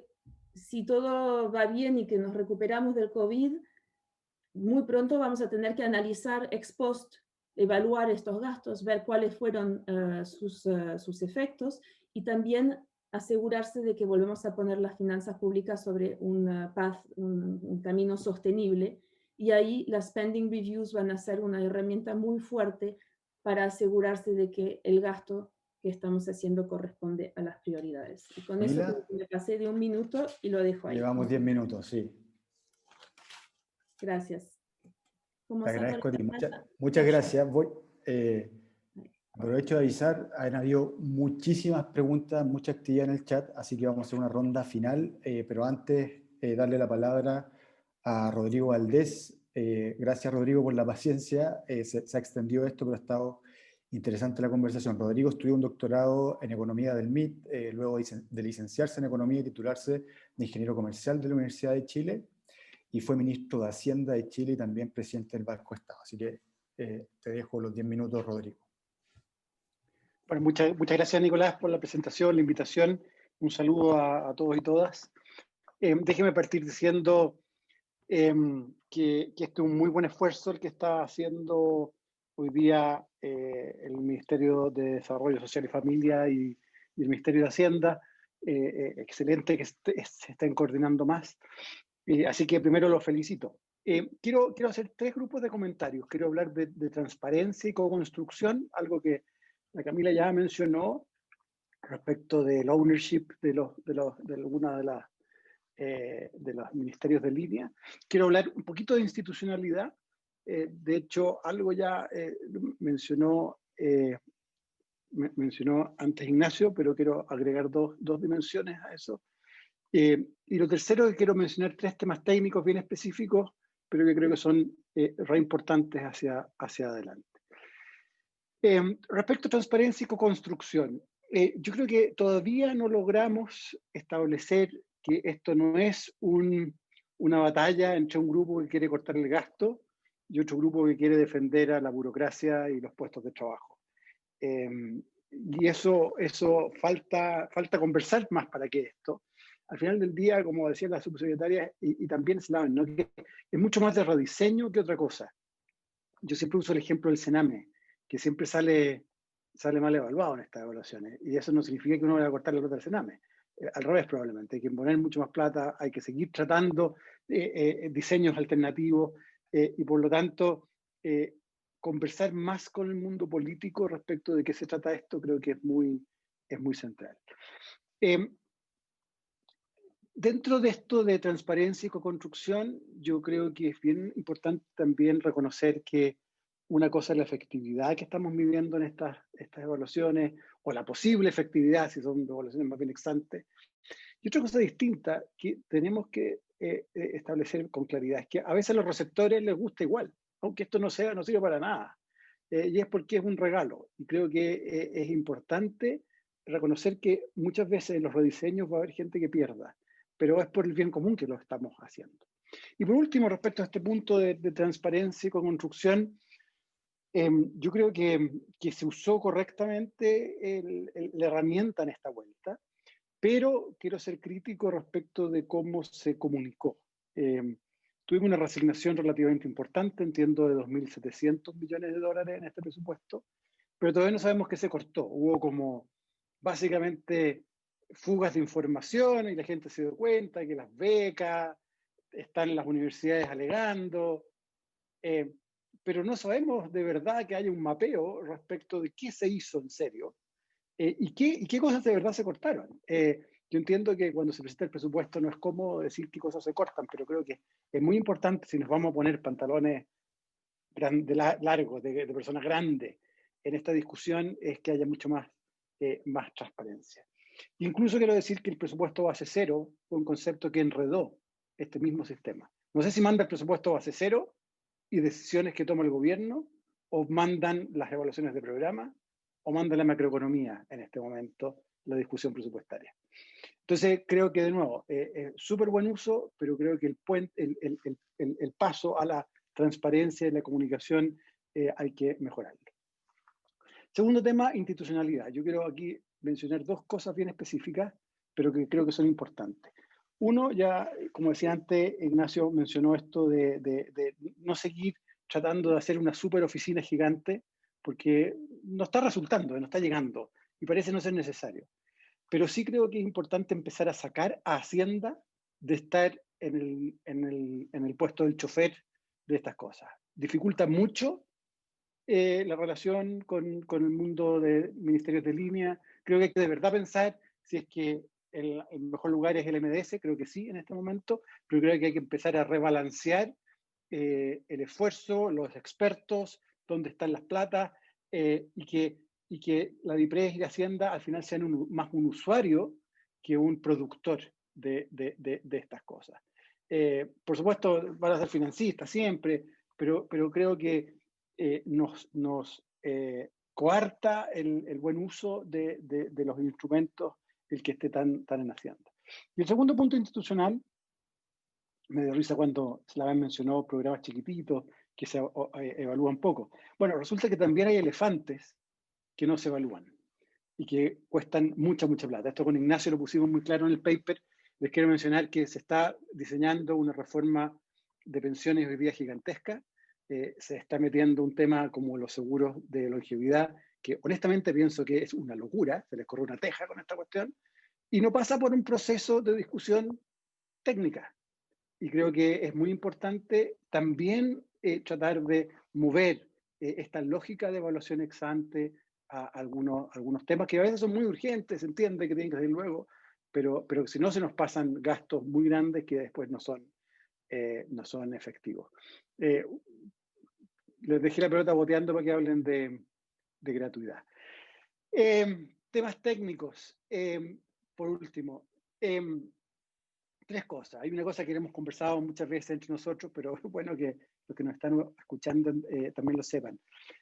si todo va bien y que nos recuperamos del COVID, muy pronto vamos a tener que analizar ex post, evaluar estos gastos, ver cuáles fueron sus efectos y también asegurarse de que volvemos a poner las finanzas públicas sobre un camino sostenible, y ahí las spending reviews van a ser una herramienta muy fuerte para asegurarse de que el gasto que estamos haciendo corresponde a las prioridades. Y con Camila, eso me pasé de 1 minuto y lo dejo ahí. Llevamos 10 minutos, sí. Gracias. Te agradezco a ti. Muchas gracias. Aprovecho de avisar, han habido muchísimas preguntas, mucha actividad en el chat, así que vamos a hacer una ronda final, pero antes darle la palabra a Rodrigo Valdés. Gracias, Rodrigo, por la paciencia. Se ha extendido esto, pero ha estado interesante la conversación. Rodrigo estudió un doctorado en Economía del MIT, luego de licenciarse en Economía y titularse de Ingeniero Comercial de la Universidad de Chile, y fue ministro de Hacienda de Chile y también presidente del Banco Estado. Así que te dejo los 10 minutos, Rodrigo. Bueno, muchas gracias, Nicolás, por la presentación, la invitación. Un saludo a todos y todas. Déjeme partir diciendo que este es un muy buen esfuerzo el que está haciendo hoy día el Ministerio de Desarrollo Social y Familia y el Ministerio de Hacienda. Excelente que se estén coordinando más. Así que primero los felicito. Quiero hacer 3 grupos de comentarios. Quiero hablar de transparencia y co-construcción, algo que la Camila ya mencionó respecto del ownership de alguna de los ministerios de línea. Quiero hablar un poquito de institucionalidad. De hecho, algo ya mencionó antes Ignacio, pero quiero agregar dos dimensiones a eso. Y lo tercero, que quiero mencionar 3 temas técnicos bien específicos pero que creo que son re importantes hacia adelante. Respecto a transparencia y co-construcción, yo creo que todavía no logramos establecer que esto no es una batalla entre un grupo que quiere cortar el gasto y otro grupo que quiere defender a la burocracia y los puestos de trabajo. Y eso falta conversar más para que esto. Al final del día, como decía la subsecretaria, y también Slaven, ¿no? Que es mucho más de rediseño que otra cosa. Yo siempre uso el ejemplo del Sename, que siempre sale mal evaluado en estas evaluaciones, y eso no significa que uno vaya a cortar la plata del Sename. Al revés, probablemente. Hay que poner mucho más plata, hay que seguir tratando diseños alternativos, y por lo tanto, conversar más con el mundo político respecto de qué se trata esto, creo que es muy central. Dentro de esto de transparencia y co-construcción, yo creo que es bien importante también reconocer que una cosa es la efectividad que estamos midiendo en estas evaluaciones, o la posible efectividad, si son evaluaciones más bien ex ante. Y otra cosa distinta que tenemos que establecer con claridad es que a veces a los receptores les gusta igual, aunque esto no sirve para nada. Y es porque es un regalo. Y creo que es importante reconocer que muchas veces en los rediseños va a haber gente que pierda, pero es por el bien común que lo estamos haciendo. Y por último, respecto a este punto de transparencia y co-construcción, yo creo que se usó correctamente la herramienta en esta vuelta, pero quiero ser crítico respecto de cómo se comunicó. Tuvimos una reasignación relativamente importante, entiendo, de 2.700 millones de dólares en este presupuesto, pero todavía no sabemos qué se cortó. Hubo como básicamente fugas de información y la gente se dio cuenta que las becas están las universidades alegando, pero no sabemos de verdad que haya un mapeo respecto de qué se hizo en serio y qué cosas de verdad se cortaron. Yo entiendo que cuando se presenta el presupuesto no es cómodo decir qué cosas se cortan, pero creo que es muy importante, si nos vamos a poner pantalones largos, de personas grandes en esta discusión, es que haya mucho más transparencia. Incluso quiero decir que el presupuesto base cero fue un concepto que enredó este mismo sistema. No sé si manda el presupuesto base cero y decisiones que toma el gobierno, o mandan las evaluaciones de programa, o manda la macroeconomía en este momento, la discusión presupuestaria. Entonces, creo que de nuevo, súper buen uso, pero creo que el paso a la transparencia y la comunicación hay que mejorarlo. Segundo tema, institucionalidad. Yo quiero aquí mencionar dos cosas bien específicas, pero que creo que son importantes. Uno, ya, como decía antes, Ignacio mencionó esto de no seguir tratando de hacer una super oficina gigante, porque no está resultando, no está llegando, y parece no ser necesario. Pero sí creo que es importante empezar a sacar a Hacienda de estar en el puesto del chofer de estas cosas. Dificulta mucho la relación con el mundo de ministerios de línea. Creo que hay que de verdad pensar si es que el mejor lugar es el MDS, creo que sí en este momento, pero creo que hay que empezar a rebalancear el esfuerzo, los expertos, dónde están las platas, y que la DIPRES y la Hacienda al final sean más un usuario que un productor de estas cosas. Por supuesto, van a ser financistas siempre, pero creo que nos coarta el buen uso de los instrumentos el que esté tan en Hacienda. Y el segundo punto institucional, me dio risa cuando Slaven mencionó programas chiquititos que se evalúan poco. Bueno, resulta que también hay elefantes que no se evalúan y que cuestan mucha plata. Esto con Ignacio lo pusimos muy claro en el paper. Les quiero mencionar que se está diseñando una reforma de pensiones hoy día gigantesca. Se está metiendo un tema como los seguros de longevidad, que honestamente pienso que es una locura, se les corre una teja con esta cuestión, y no pasa por un proceso de discusión técnica. Y creo que es muy importante también tratar de mover esta lógica de evaluación ex ante a algunos temas que a veces son muy urgentes, se entiende que tienen que salir luego, pero si no se nos pasan gastos muy grandes que después no son efectivos. Les dejé la pelota boteando para que hablen de gratuidad. Temas técnicos, por último. tres cosas. Hay una cosa que hemos conversado muchas veces entre nosotros, pero es bueno que los que nos están escuchando también lo sepan.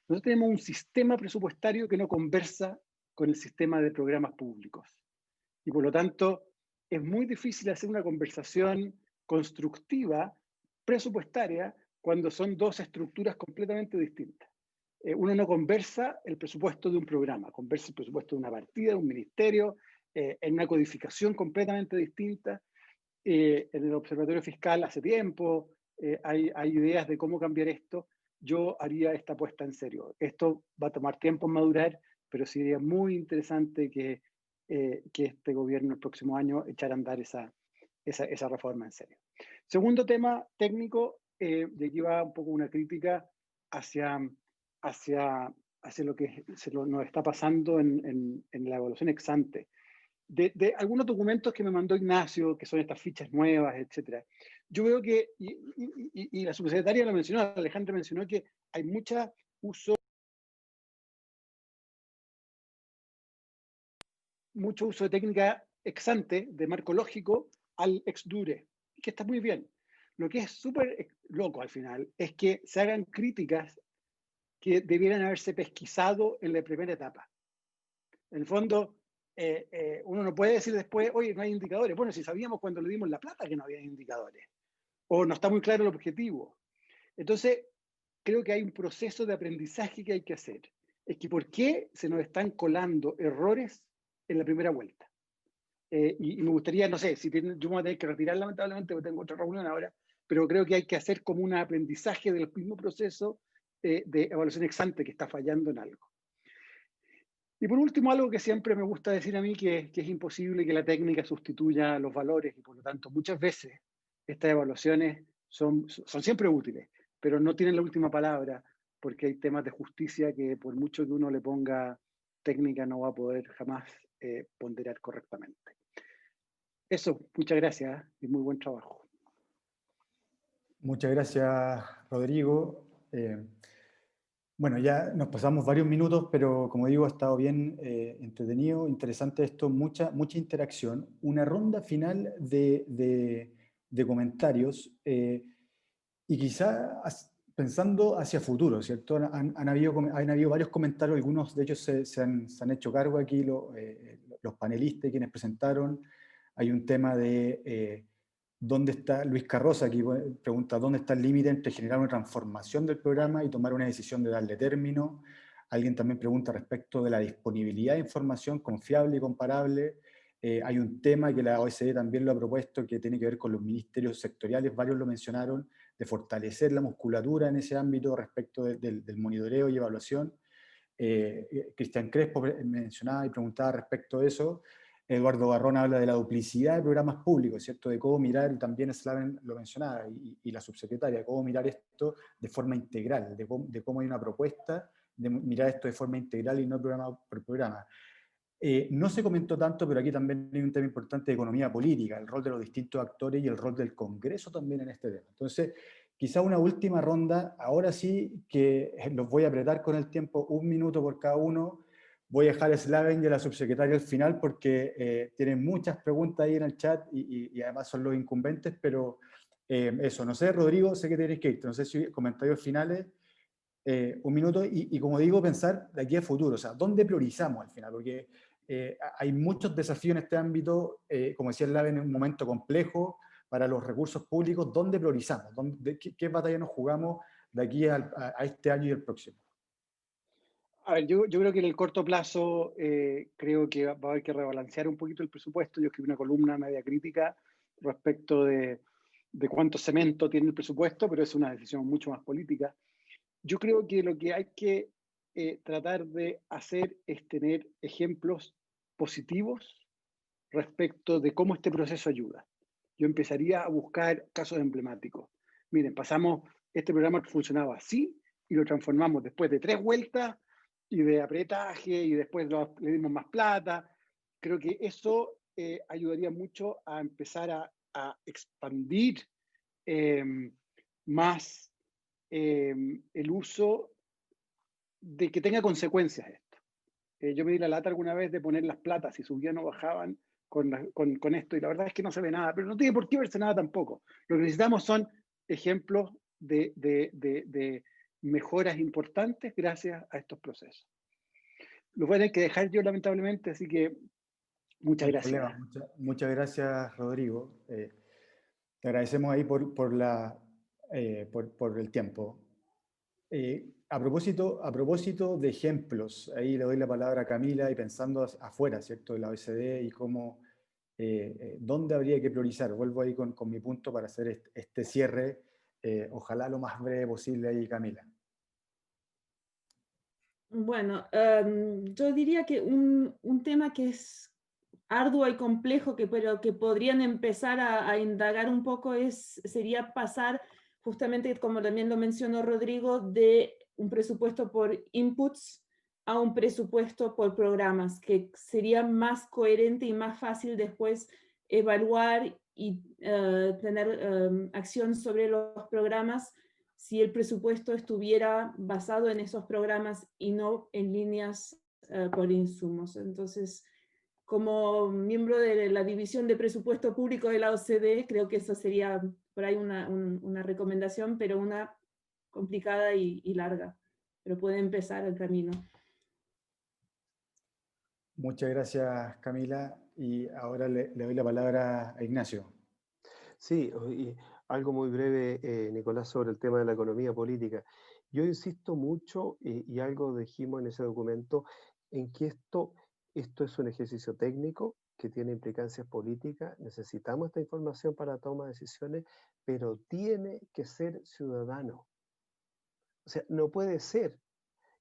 Nosotros tenemos un sistema presupuestario que no conversa con el sistema de programas públicos. Y por lo tanto, es muy difícil hacer una conversación constructiva, presupuestaria, cuando son dos estructuras completamente distintas. Uno no conversa el presupuesto de un programa, conversa el presupuesto de una partida, de un ministerio, en una codificación completamente distinta. En el Observatorio Fiscal hace tiempo hay ideas de cómo cambiar esto. Yo haría esta apuesta en serio. Esto va a tomar tiempo en madurar, pero sería muy interesante que este gobierno el próximo año echara a andar esa reforma en serio. Segundo tema técnico, y aquí va un poco una crítica hacia lo que nos está pasando en la evaluación ex ante. De algunos documentos que me mandó Ignacio, que son estas fichas nuevas, etc. Yo veo que, y la subsecretaria lo mencionó, Alejandra mencionó que hay mucho uso de técnica ex ante, de marco lógico, al ex dure, que está muy bien. Lo que es súper loco al final es que se hagan críticas que debieran haberse pesquisado en la primera etapa. En el fondo, uno no puede decir después, oye, no hay indicadores. Bueno, si sabíamos cuando le dimos la plata que no había indicadores. O no está muy claro el objetivo. Entonces, creo que hay un proceso de aprendizaje que hay que hacer. Es que ¿por qué se nos están colando errores en la primera vuelta? Y me gustaría, no sé, yo me voy a tener que retirar lamentablemente porque tengo otra reunión ahora, pero creo que hay que hacer como un aprendizaje del mismo proceso de evaluación ex ante que está fallando en algo. Y por último, algo que siempre me gusta decir a mí, que es imposible que la técnica sustituya los valores y por lo tanto muchas veces estas evaluaciones son siempre útiles, pero no tienen la última palabra porque hay temas de justicia que por mucho que uno le ponga técnica no va a poder jamás ponderar correctamente. Eso, muchas gracias y muy buen trabajo. Muchas gracias, Rodrigo. Bueno, ya nos pasamos varios minutos, pero como digo, ha estado bien entretenido, interesante esto, mucha interacción. Una ronda final de comentarios y quizá pensando hacia futuro, ¿cierto? Han habido varios comentarios, algunos de ellos se han hecho cargo aquí, los panelistas quienes presentaron. Hay un tema de ¿dónde está? Luis Carroza aquí pregunta, ¿dónde está el límite entre generar una transformación del programa y tomar una decisión de darle término? Alguien también pregunta respecto de la disponibilidad de información confiable y comparable. Hay un tema que la OECD también lo ha propuesto que tiene que ver con los ministerios sectoriales, varios lo mencionaron, de fortalecer la musculatura en ese ámbito respecto del monitoreo y evaluación. Cristian Crespo mencionaba y preguntaba respecto de eso. Eduardo Barrón habla de la duplicidad de programas públicos, ¿cierto? De cómo mirar, y también Slaven lo mencionaba, y la subsecretaria, cómo mirar esto de forma integral, de cómo hay una propuesta de mirar esto de forma integral y no programa por programa. No se comentó tanto, pero aquí también hay un tema importante de economía política, el rol de los distintos actores y el rol del Congreso también en este tema. Entonces, quizá una última ronda, ahora sí que los voy a apretar con el tiempo, 1 minuto por cada uno. Voy a dejar a Slaven y a la subsecretaria al final porque tienen muchas preguntas ahí en el chat y además son los incumbentes, pero eso, no sé, Rodrigo, sé que tenéis que irte, no sé si comentarios finales, 1 minuto, y como digo, pensar de aquí a futuro, o sea, ¿dónde priorizamos al final? Porque hay muchos desafíos en este ámbito, como decía Slaven, en un momento complejo para los recursos públicos, ¿dónde priorizamos? ¿Qué batalla nos jugamos de aquí a este año y el próximo? A ver, yo creo que en el corto plazo creo que va a haber que rebalancear un poquito el presupuesto. Yo escribí una columna media crítica respecto de cuánto cemento tiene el presupuesto, pero es una decisión mucho más política. Yo creo que lo que hay que tratar de hacer es tener ejemplos positivos respecto de cómo este proceso ayuda. Yo empezaría a buscar casos emblemáticos. Miren, este programa funcionaba así y lo transformamos después de 3 vueltas y de apretaje y después le dimos más plata. Creo que eso ayudaría mucho a empezar a expandir más el uso de que tenga consecuencias esto. Yo me di la lata alguna vez de poner las platas, si subían o bajaban, con esto, y la verdad es que no se ve nada, pero no tiene por qué verse nada tampoco. Lo que necesitamos son ejemplos de mejoras importantes gracias a estos procesos. Los voy a tener que dejar yo, lamentablemente, así que muchas gracias. Muchas gracias, Rodrigo. Te agradecemos ahí por el tiempo. A propósito de ejemplos, ahí le doy la palabra a Camila y pensando afuera, ¿cierto?, de la OECD y cómo, dónde habría que priorizar. Vuelvo ahí con mi punto para hacer este cierre, ojalá lo más breve posible ahí, Camila. Bueno, yo diría que un tema que es arduo y complejo, pero que podrían empezar a indagar un poco sería pasar, justamente como también lo mencionó Rodrigo, de un presupuesto por inputs a un presupuesto por programas, que sería más coherente y más fácil después evaluar y tener acción sobre los programas si el presupuesto estuviera basado en esos programas y no en líneas por insumos. Entonces, como miembro de la División de Presupuesto Público de la OCDE, creo que eso sería por ahí una recomendación, pero una complicada y larga. Pero puede empezar el camino. Muchas gracias, Camila. Y ahora le doy la palabra a Ignacio. Sí, y algo muy breve, Nicolás, sobre el tema de la economía política. Yo insisto mucho, y algo dijimos en ese documento, en que esto es un ejercicio técnico que tiene implicancias políticas. Necesitamos esta información para la toma de decisiones, pero tiene que ser ciudadano. O sea, no puede ser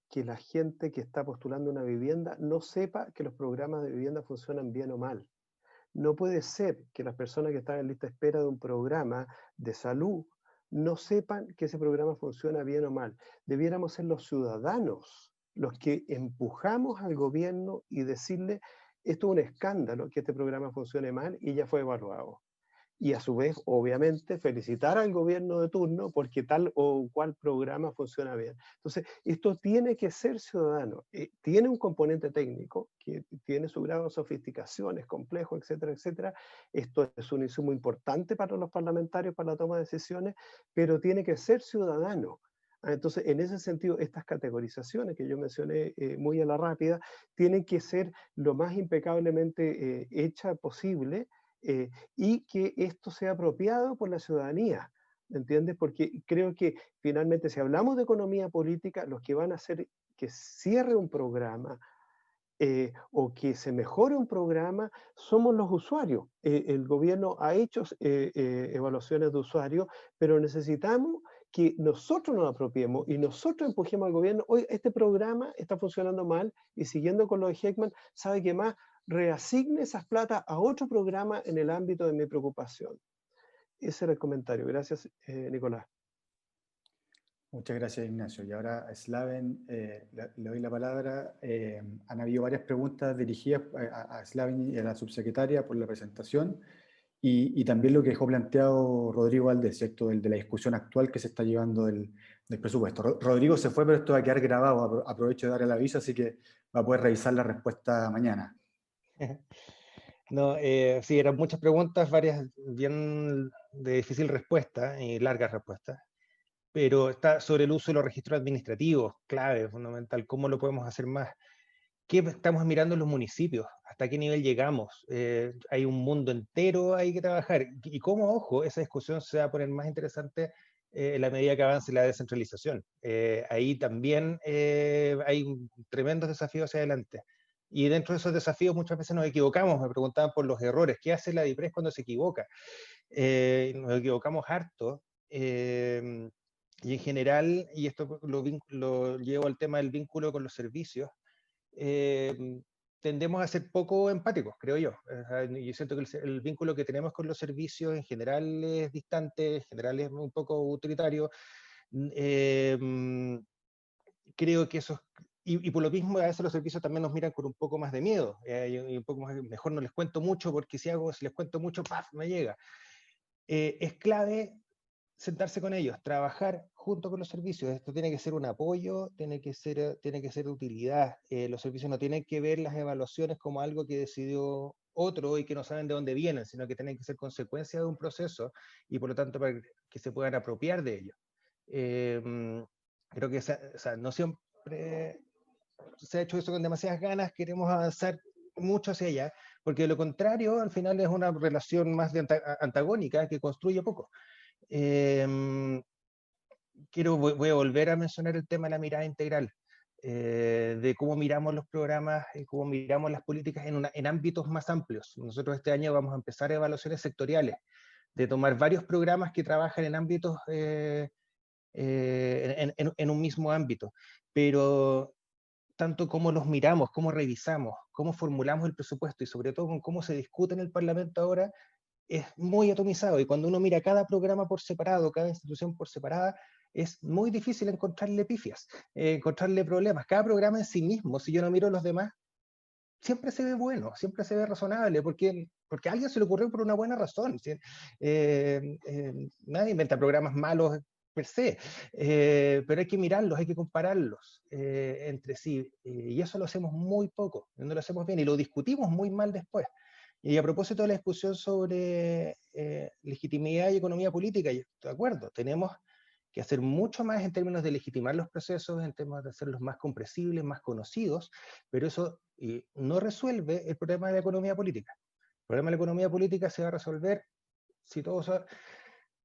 que la gente que está postulando una vivienda no sepa que los programas de vivienda funcionan bien o mal. No puede ser que las personas que están en lista de espera de un programa de salud no sepan que ese programa funciona bien o mal. Debiéramos ser los ciudadanos los que empujamos al gobierno y decirle, esto es un escándalo que este programa funcione mal y ya fue evaluado. Y a su vez, obviamente, felicitar al gobierno de turno porque tal o cual programa funciona bien. Entonces, esto tiene que ser ciudadano. Tiene un componente técnico que tiene su grado de sofisticación, es complejo, etcétera, etcétera. Esto es un insumo importante para los parlamentarios para la toma de decisiones, pero tiene que ser ciudadano. Entonces, en ese sentido, estas categorizaciones que yo mencioné muy a la rápida, tienen que ser lo más impecablemente hechas posible, y que esto sea apropiado por la ciudadanía, ¿entiendes? Porque creo que finalmente si hablamos de economía política, los que van a hacer que cierre un programa o que se mejore un programa somos los usuarios. El gobierno ha hecho evaluaciones de usuarios, pero necesitamos que nosotros nos apropiemos y nosotros empujemos al gobierno, hoy este programa está funcionando mal y siguiendo con lo de Heckman, ¿sabe qué más? Reasigne esas plata a otro programa en el ámbito de mi preocupación. Ese era el comentario. Gracias, Nicolás. Muchas gracias, Ignacio. Y ahora a Slaven le doy la palabra. Han habido varias preguntas dirigidas a Slaven y a la subsecretaria por la presentación y también lo que dejó planteado Rodrigo Valdés, ¿cierto? El de la discusión actual que se está llevando del presupuesto. Rodrigo se fue, pero esto va a quedar grabado. Aprovecho de dar el aviso, así que va a poder revisar la respuesta mañana. No, sí, eran muchas preguntas, varias bien de difícil respuesta y largas respuestas, pero está sobre el uso de los registros administrativos, clave, fundamental, cómo lo podemos hacer más. ¿Qué estamos mirando en los municipios? ¿Hasta qué nivel llegamos? Hay un mundo entero ahí que trabajar. Y cómo, ojo, esa discusión se va a poner más interesante en la medida que avance la descentralización. Ahí también hay tremendos desafíos hacia adelante. Y dentro de esos desafíos muchas veces nos equivocamos. Me preguntaban por los errores. ¿Qué hace la DIPRES cuando se equivoca? Nos equivocamos harto. Y en general, y esto lo llevo al tema del vínculo con los servicios, tendemos a ser poco empáticos, creo yo. Yo siento que el vínculo que tenemos con los servicios en general es distante, en general es un poco utilitario. Creo que eso, y por lo mismo a veces los servicios también nos miran con un poco más de miedo, y un poco más, mejor no les cuento mucho, porque si les cuento mucho, ¡paf!, me llega. Es clave sentarse con ellos, trabajar junto con los servicios. Esto tiene que ser un apoyo, tiene que ser de utilidad. Los servicios no tienen que ver las evaluaciones como algo que decidió otro y que no saben de dónde vienen, sino que tienen que ser consecuencia de un proceso y por lo tanto para que se puedan apropiar de ello. Creo que no siempre se ha hecho eso con demasiadas ganas, queremos avanzar mucho hacia allá, porque de lo contrario al final es una relación más de antagónica que construye poco. Voy a volver a mencionar el tema de la mirada integral, de cómo miramos los programas y cómo miramos las políticas en ámbitos más amplios. Nosotros este año vamos a empezar evaluaciones sectoriales, de tomar varios programas que trabajan en ámbitos, en un mismo ámbito, pero tanto cómo los miramos, cómo revisamos, cómo formulamos el presupuesto y sobre todo con cómo se discute en el Parlamento ahora, es muy atomizado, y cuando uno mira cada programa por separado, cada institución por separada, es muy difícil encontrarle pifias, encontrarle problemas. Cada programa en sí mismo, si yo no miro los demás, siempre se ve bueno, siempre se ve razonable, porque a alguien se le ocurrió por una buena razón. ¿Sí? Nadie inventa programas malos per se, pero hay que mirarlos, hay que compararlos entre sí, y eso lo hacemos muy poco, no lo hacemos bien, y lo discutimos muy mal después. Y a propósito de la discusión sobre legitimidad y economía política, yo estoy de acuerdo, tenemos que hacer mucho más en términos de legitimar los procesos, en términos de hacerlos más comprensibles, más conocidos, pero eso no resuelve el problema de la economía política. El problema de la economía política se va a resolver si todos...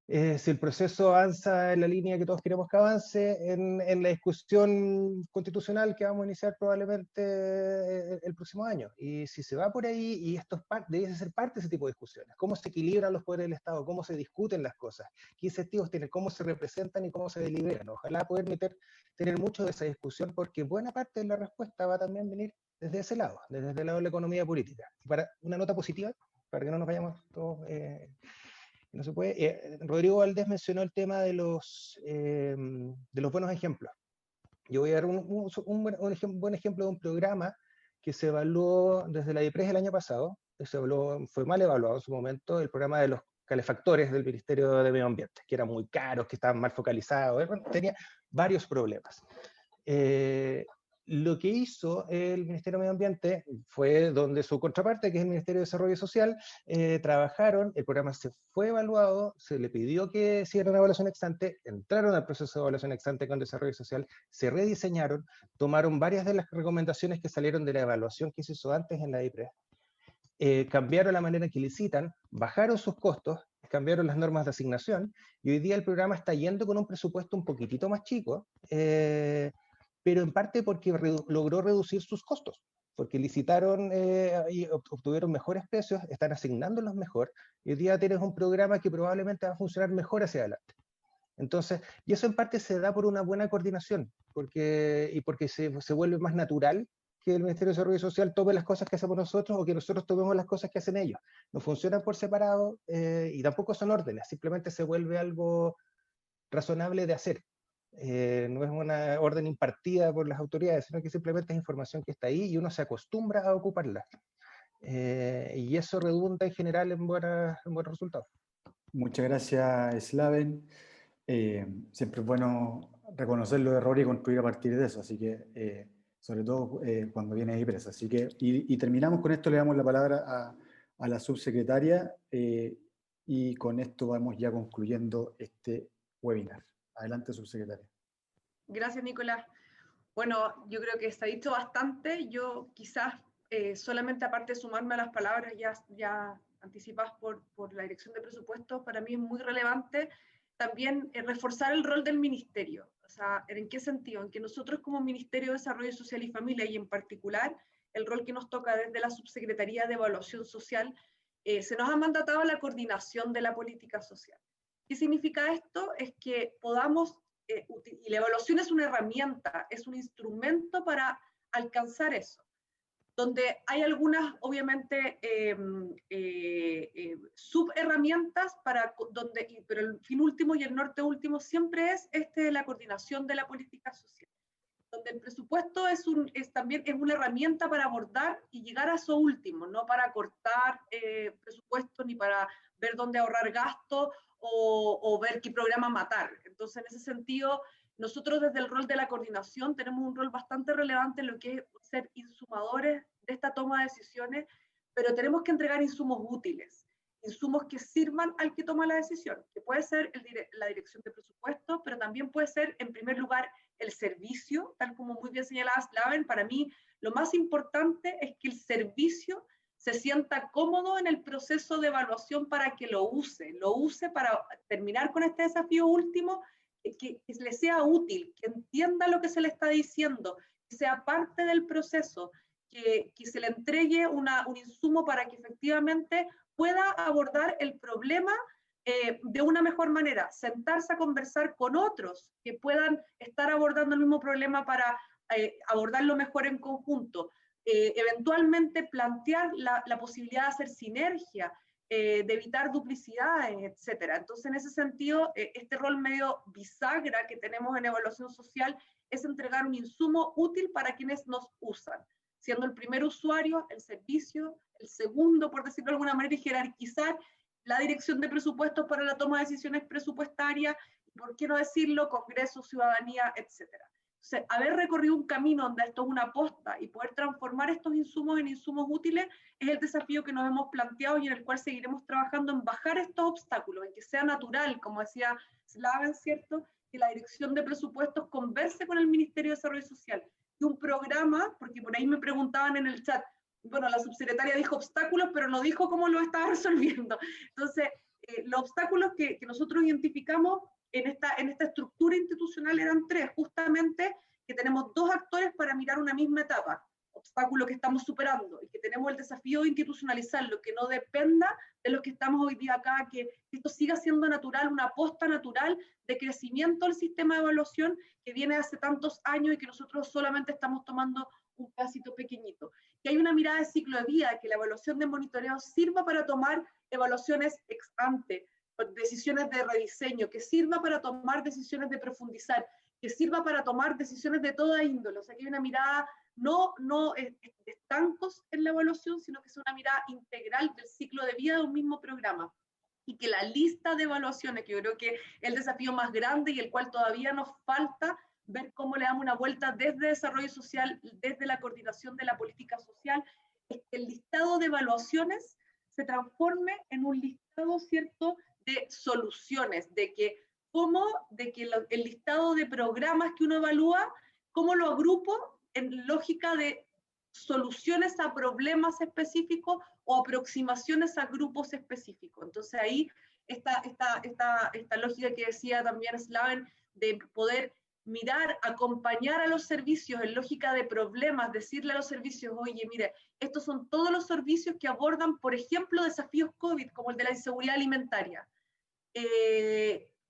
si el proceso avanza en la línea que todos queremos que avance, en la discusión constitucional que vamos a iniciar probablemente el próximo año. Y si se va por ahí, y esto debe ser parte de ese tipo de discusiones, cómo se equilibran los poderes del Estado, cómo se discuten las cosas, qué incentivos tienen, cómo se representan y cómo se deliberan. Ojalá poder tener mucho de esa discusión, porque buena parte de la respuesta va a también venir desde ese lado, desde el lado de la economía política. Para una nota positiva, para que no nos vayamos todos... no se puede. Rodrigo Valdés mencionó el tema de los buenos ejemplos. Yo voy a dar un buen ejemplo de un programa que se evaluó desde la DIPRES el año pasado, fue mal evaluado en su momento, el programa de los calefactores del Ministerio de Medio Ambiente, que eran muy caros, que estaban mal focalizados, tenía varios problemas. Lo que hizo el Ministerio de Medio Ambiente fue donde su contraparte, que es el Ministerio de Desarrollo Social, trabajaron, el programa se fue evaluado, se le pidió que hiciera una evaluación ex ante, entraron al proceso de evaluación ex ante con Desarrollo Social, se rediseñaron, tomaron varias de las recomendaciones que salieron de la evaluación que se hizo antes en la DIPRES, cambiaron la manera en que licitan, bajaron sus costos, cambiaron las normas de asignación, y hoy día el programa está yendo con un presupuesto un poquitito más chico, pero en parte porque logró reducir sus costos, porque licitaron y obtuvieron mejores precios, están asignándolos mejor, y hoy día tienes un programa que probablemente va a funcionar mejor hacia adelante. Entonces, y eso en parte se da por una buena coordinación, porque se vuelve más natural que el Ministerio de Desarrollo Social tome las cosas que hacemos nosotros o que nosotros tomemos las cosas que hacen ellos. No funcionan por separado y tampoco son órdenes, simplemente se vuelve algo razonable de hacer. No es una orden impartida por las autoridades, sino que simplemente es información que está ahí y uno se acostumbra a ocuparla. Y eso redunda en general en buenos resultados. Muchas gracias, Slaven. Siempre es bueno reconocer los errores y construir a partir de eso, así que sobre todo cuando viene DIPRES. Así que, y terminamos con esto, le damos la palabra a la subsecretaria y con esto vamos ya concluyendo este webinar. Adelante, subsecretaria. Gracias, Nicolás. Bueno, yo creo que se ha dicho bastante. Yo quizás solamente aparte de sumarme a las palabras ya anticipadas por la Dirección de Presupuestos, para mí es muy relevante también reforzar el rol del Ministerio. O sea, ¿en qué sentido? En que nosotros como Ministerio de Desarrollo Social y Familia, y en particular el rol que nos toca desde la Subsecretaría de Evaluación Social, se nos ha mandatado la coordinación de la política social. ¿Qué significa esto? Es que podamos, y la evaluación es una herramienta, es un instrumento para alcanzar eso, donde hay algunas, obviamente, subherramientas, pero el fin último y el norte último siempre es la coordinación de la política social, donde el presupuesto también es una herramienta para abordar y llegar a eso último, no para cortar presupuesto ni para ver dónde ahorrar gasto o ver qué programa matar. Entonces, en ese sentido, nosotros desde el rol de la coordinación tenemos un rol bastante relevante en lo que es ser insumadores de esta toma de decisiones pero tenemos que entregar insumos útiles, insumos que sirvan al que toma la decisión, que puede ser la dirección de presupuesto, pero también puede ser, en primer lugar, el servicio, tal como muy bien señalaba Slaven. Para mí, lo más importante es que el servicio se sienta cómodo en el proceso de evaluación para que lo use para terminar con este desafío último, que le sea útil, que entienda lo que se le está diciendo, que sea parte del proceso, que se le entregue un insumo para que efectivamente pueda abordar el problema de una mejor manera, sentarse a conversar con otros que puedan estar abordando el mismo problema para abordarlo mejor en conjunto, eventualmente plantear la posibilidad de hacer sinergia, de evitar duplicidades, etcétera. Entonces, en ese sentido, este rol medio bisagra que tenemos en evaluación social es entregar un insumo útil para quienes nos usan, siendo el primer usuario el servicio, el segundo, por decirlo de alguna manera, y jerarquizar la dirección de presupuestos para la toma de decisiones presupuestarias, por qué no decirlo, Congreso, ciudadanía, etcétera. Entonces, haber recorrido un camino donde esto es una posta y poder transformar estos insumos en insumos útiles es el desafío que nos hemos planteado y en el cual seguiremos trabajando en bajar estos obstáculos, en que sea natural, como decía Slaven, ¿cierto?, que la dirección de presupuestos converse con el Ministerio de Desarrollo Social. Y un programa, porque por ahí me preguntaban en el chat, bueno, la subsecretaria dijo obstáculos, pero no dijo cómo lo estaba resolviendo. Entonces, los obstáculos que nosotros identificamos en esta estructura institucional eran tres, justamente que tenemos dos actores para mirar una misma etapa, obstáculo que estamos superando, y que tenemos el desafío de institucionalizarlo, que no dependa de los que estamos hoy día acá, que esto siga siendo natural, una aposta natural de crecimiento del sistema de evaluación que viene hace tantos años y que nosotros solamente estamos tomando un pedacito pequeñito. Que hay una mirada de ciclo de vida, que la evaluación de monitoreo sirva para tomar evaluaciones ex ante, decisiones de rediseño, que sirva para tomar decisiones de profundizar, que sirva para tomar decisiones de toda índole. O sea, que hay una mirada no de estancos en la evaluación, sino que es una mirada integral del ciclo de vida de un mismo programa. Y que la lista de evaluaciones, que yo creo que es el desafío más grande y el cual todavía nos falta ver cómo le damos una vuelta desde desarrollo social, desde la coordinación de la política social, es que el listado de evaluaciones se transforme en un listado, ¿cierto?, de soluciones, de que el listado de programas que uno evalúa, cómo lo agrupo en lógica de soluciones a problemas específicos o aproximaciones a grupos específicos. Entonces ahí esta lógica que decía también Slaven, de poder mirar, acompañar a los servicios en lógica de problemas, decirle a los servicios, oye, mire, estos son todos los servicios que abordan, por ejemplo, desafíos COVID, como el de la inseguridad alimentaria.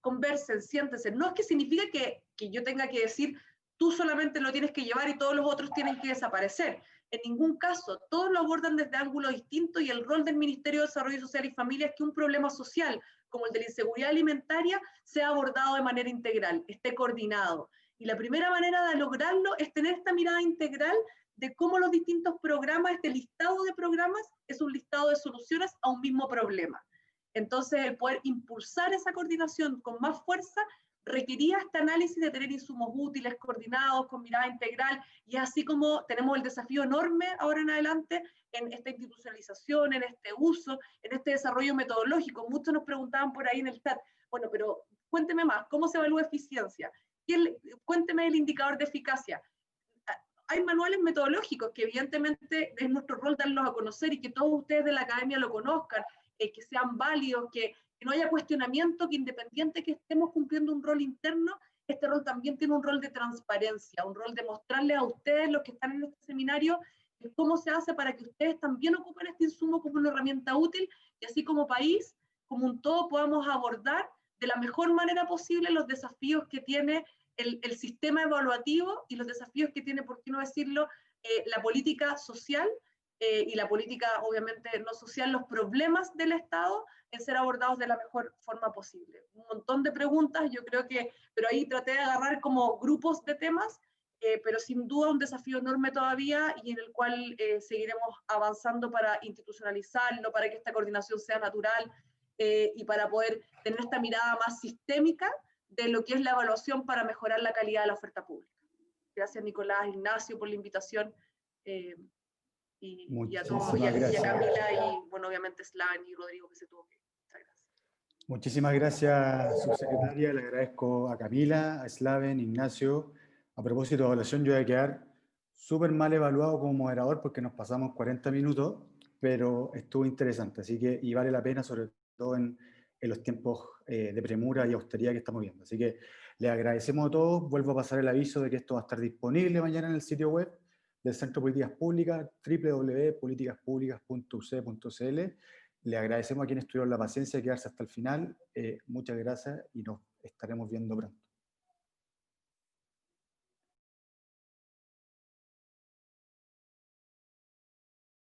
Conversen, siéntense. No es que signifique que yo tenga que decir, tú solamente lo tienes que llevar y todos los otros tienen que desaparecer. En ningún caso, todos lo abordan desde ángulos distintos y el rol del Ministerio de Desarrollo Social y Familia es que un problema social como el de la inseguridad alimentaria sea abordado de manera integral, esté coordinado. Y la primera manera de lograrlo es tener esta mirada integral de cómo los distintos programas, este listado de programas, es un listado de soluciones a un mismo problema. Entonces, el poder impulsar esa coordinación con más fuerza requería este análisis de tener insumos útiles, coordinados, con mirada integral, y así como tenemos el desafío enorme ahora en adelante en esta institucionalización, en este uso, en este desarrollo metodológico. Muchos nos preguntaban por ahí en el chat, bueno, pero cuénteme más, ¿cómo se evalúa eficiencia? Cuénteme el indicador de eficacia. Hay manuales metodológicos que evidentemente es nuestro rol darlos a conocer y que todos ustedes de la academia lo conozcan, que sean válidos, que no haya cuestionamiento, que independiente que estemos cumpliendo un rol interno, este rol también tiene un rol de transparencia, un rol de mostrarles a ustedes, los que están en este seminario, cómo se hace para que ustedes también ocupen este insumo como una herramienta útil y así como país, como un todo, podamos abordar de la mejor manera posible los desafíos que tiene el sistema evaluativo y los desafíos que tiene, por qué no decirlo, la política social y la política obviamente no social, los problemas del Estado en ser abordados de la mejor forma posible. Un montón de preguntas, yo creo que, pero ahí traté de agarrar como grupos de temas, pero sin duda un desafío enorme todavía y en el cual seguiremos avanzando para institucionalizarlo, para que esta coordinación sea natural y para poder tener esta mirada más sistémica de lo que es la evaluación para mejorar la calidad de la oferta pública. Gracias Nicolás, Ignacio por la invitación. y a todos, y a Camila, y bueno, obviamente Slaven y Rodrigo que se tuvo que ir. Muchas gracias. Muchísimas gracias, subsecretaria. Le agradezco a Camila, a Slaven, Ignacio. A propósito de evaluación, yo voy a quedar súper mal evaluado como moderador porque nos pasamos 40 minutos, pero estuvo interesante, así que, y vale la pena, sobre todo en los tiempos de premura y austeridad que estamos viendo. Así que les agradecemos a todos. Vuelvo a pasar el aviso de que esto va a estar disponible mañana en el sitio web del Centro de Políticas Públicas, www.politicaspublicas.uc.cl. Le agradecemos a quienes tuvieron la paciencia de quedarse hasta el final. Muchas gracias y nos estaremos viendo pronto.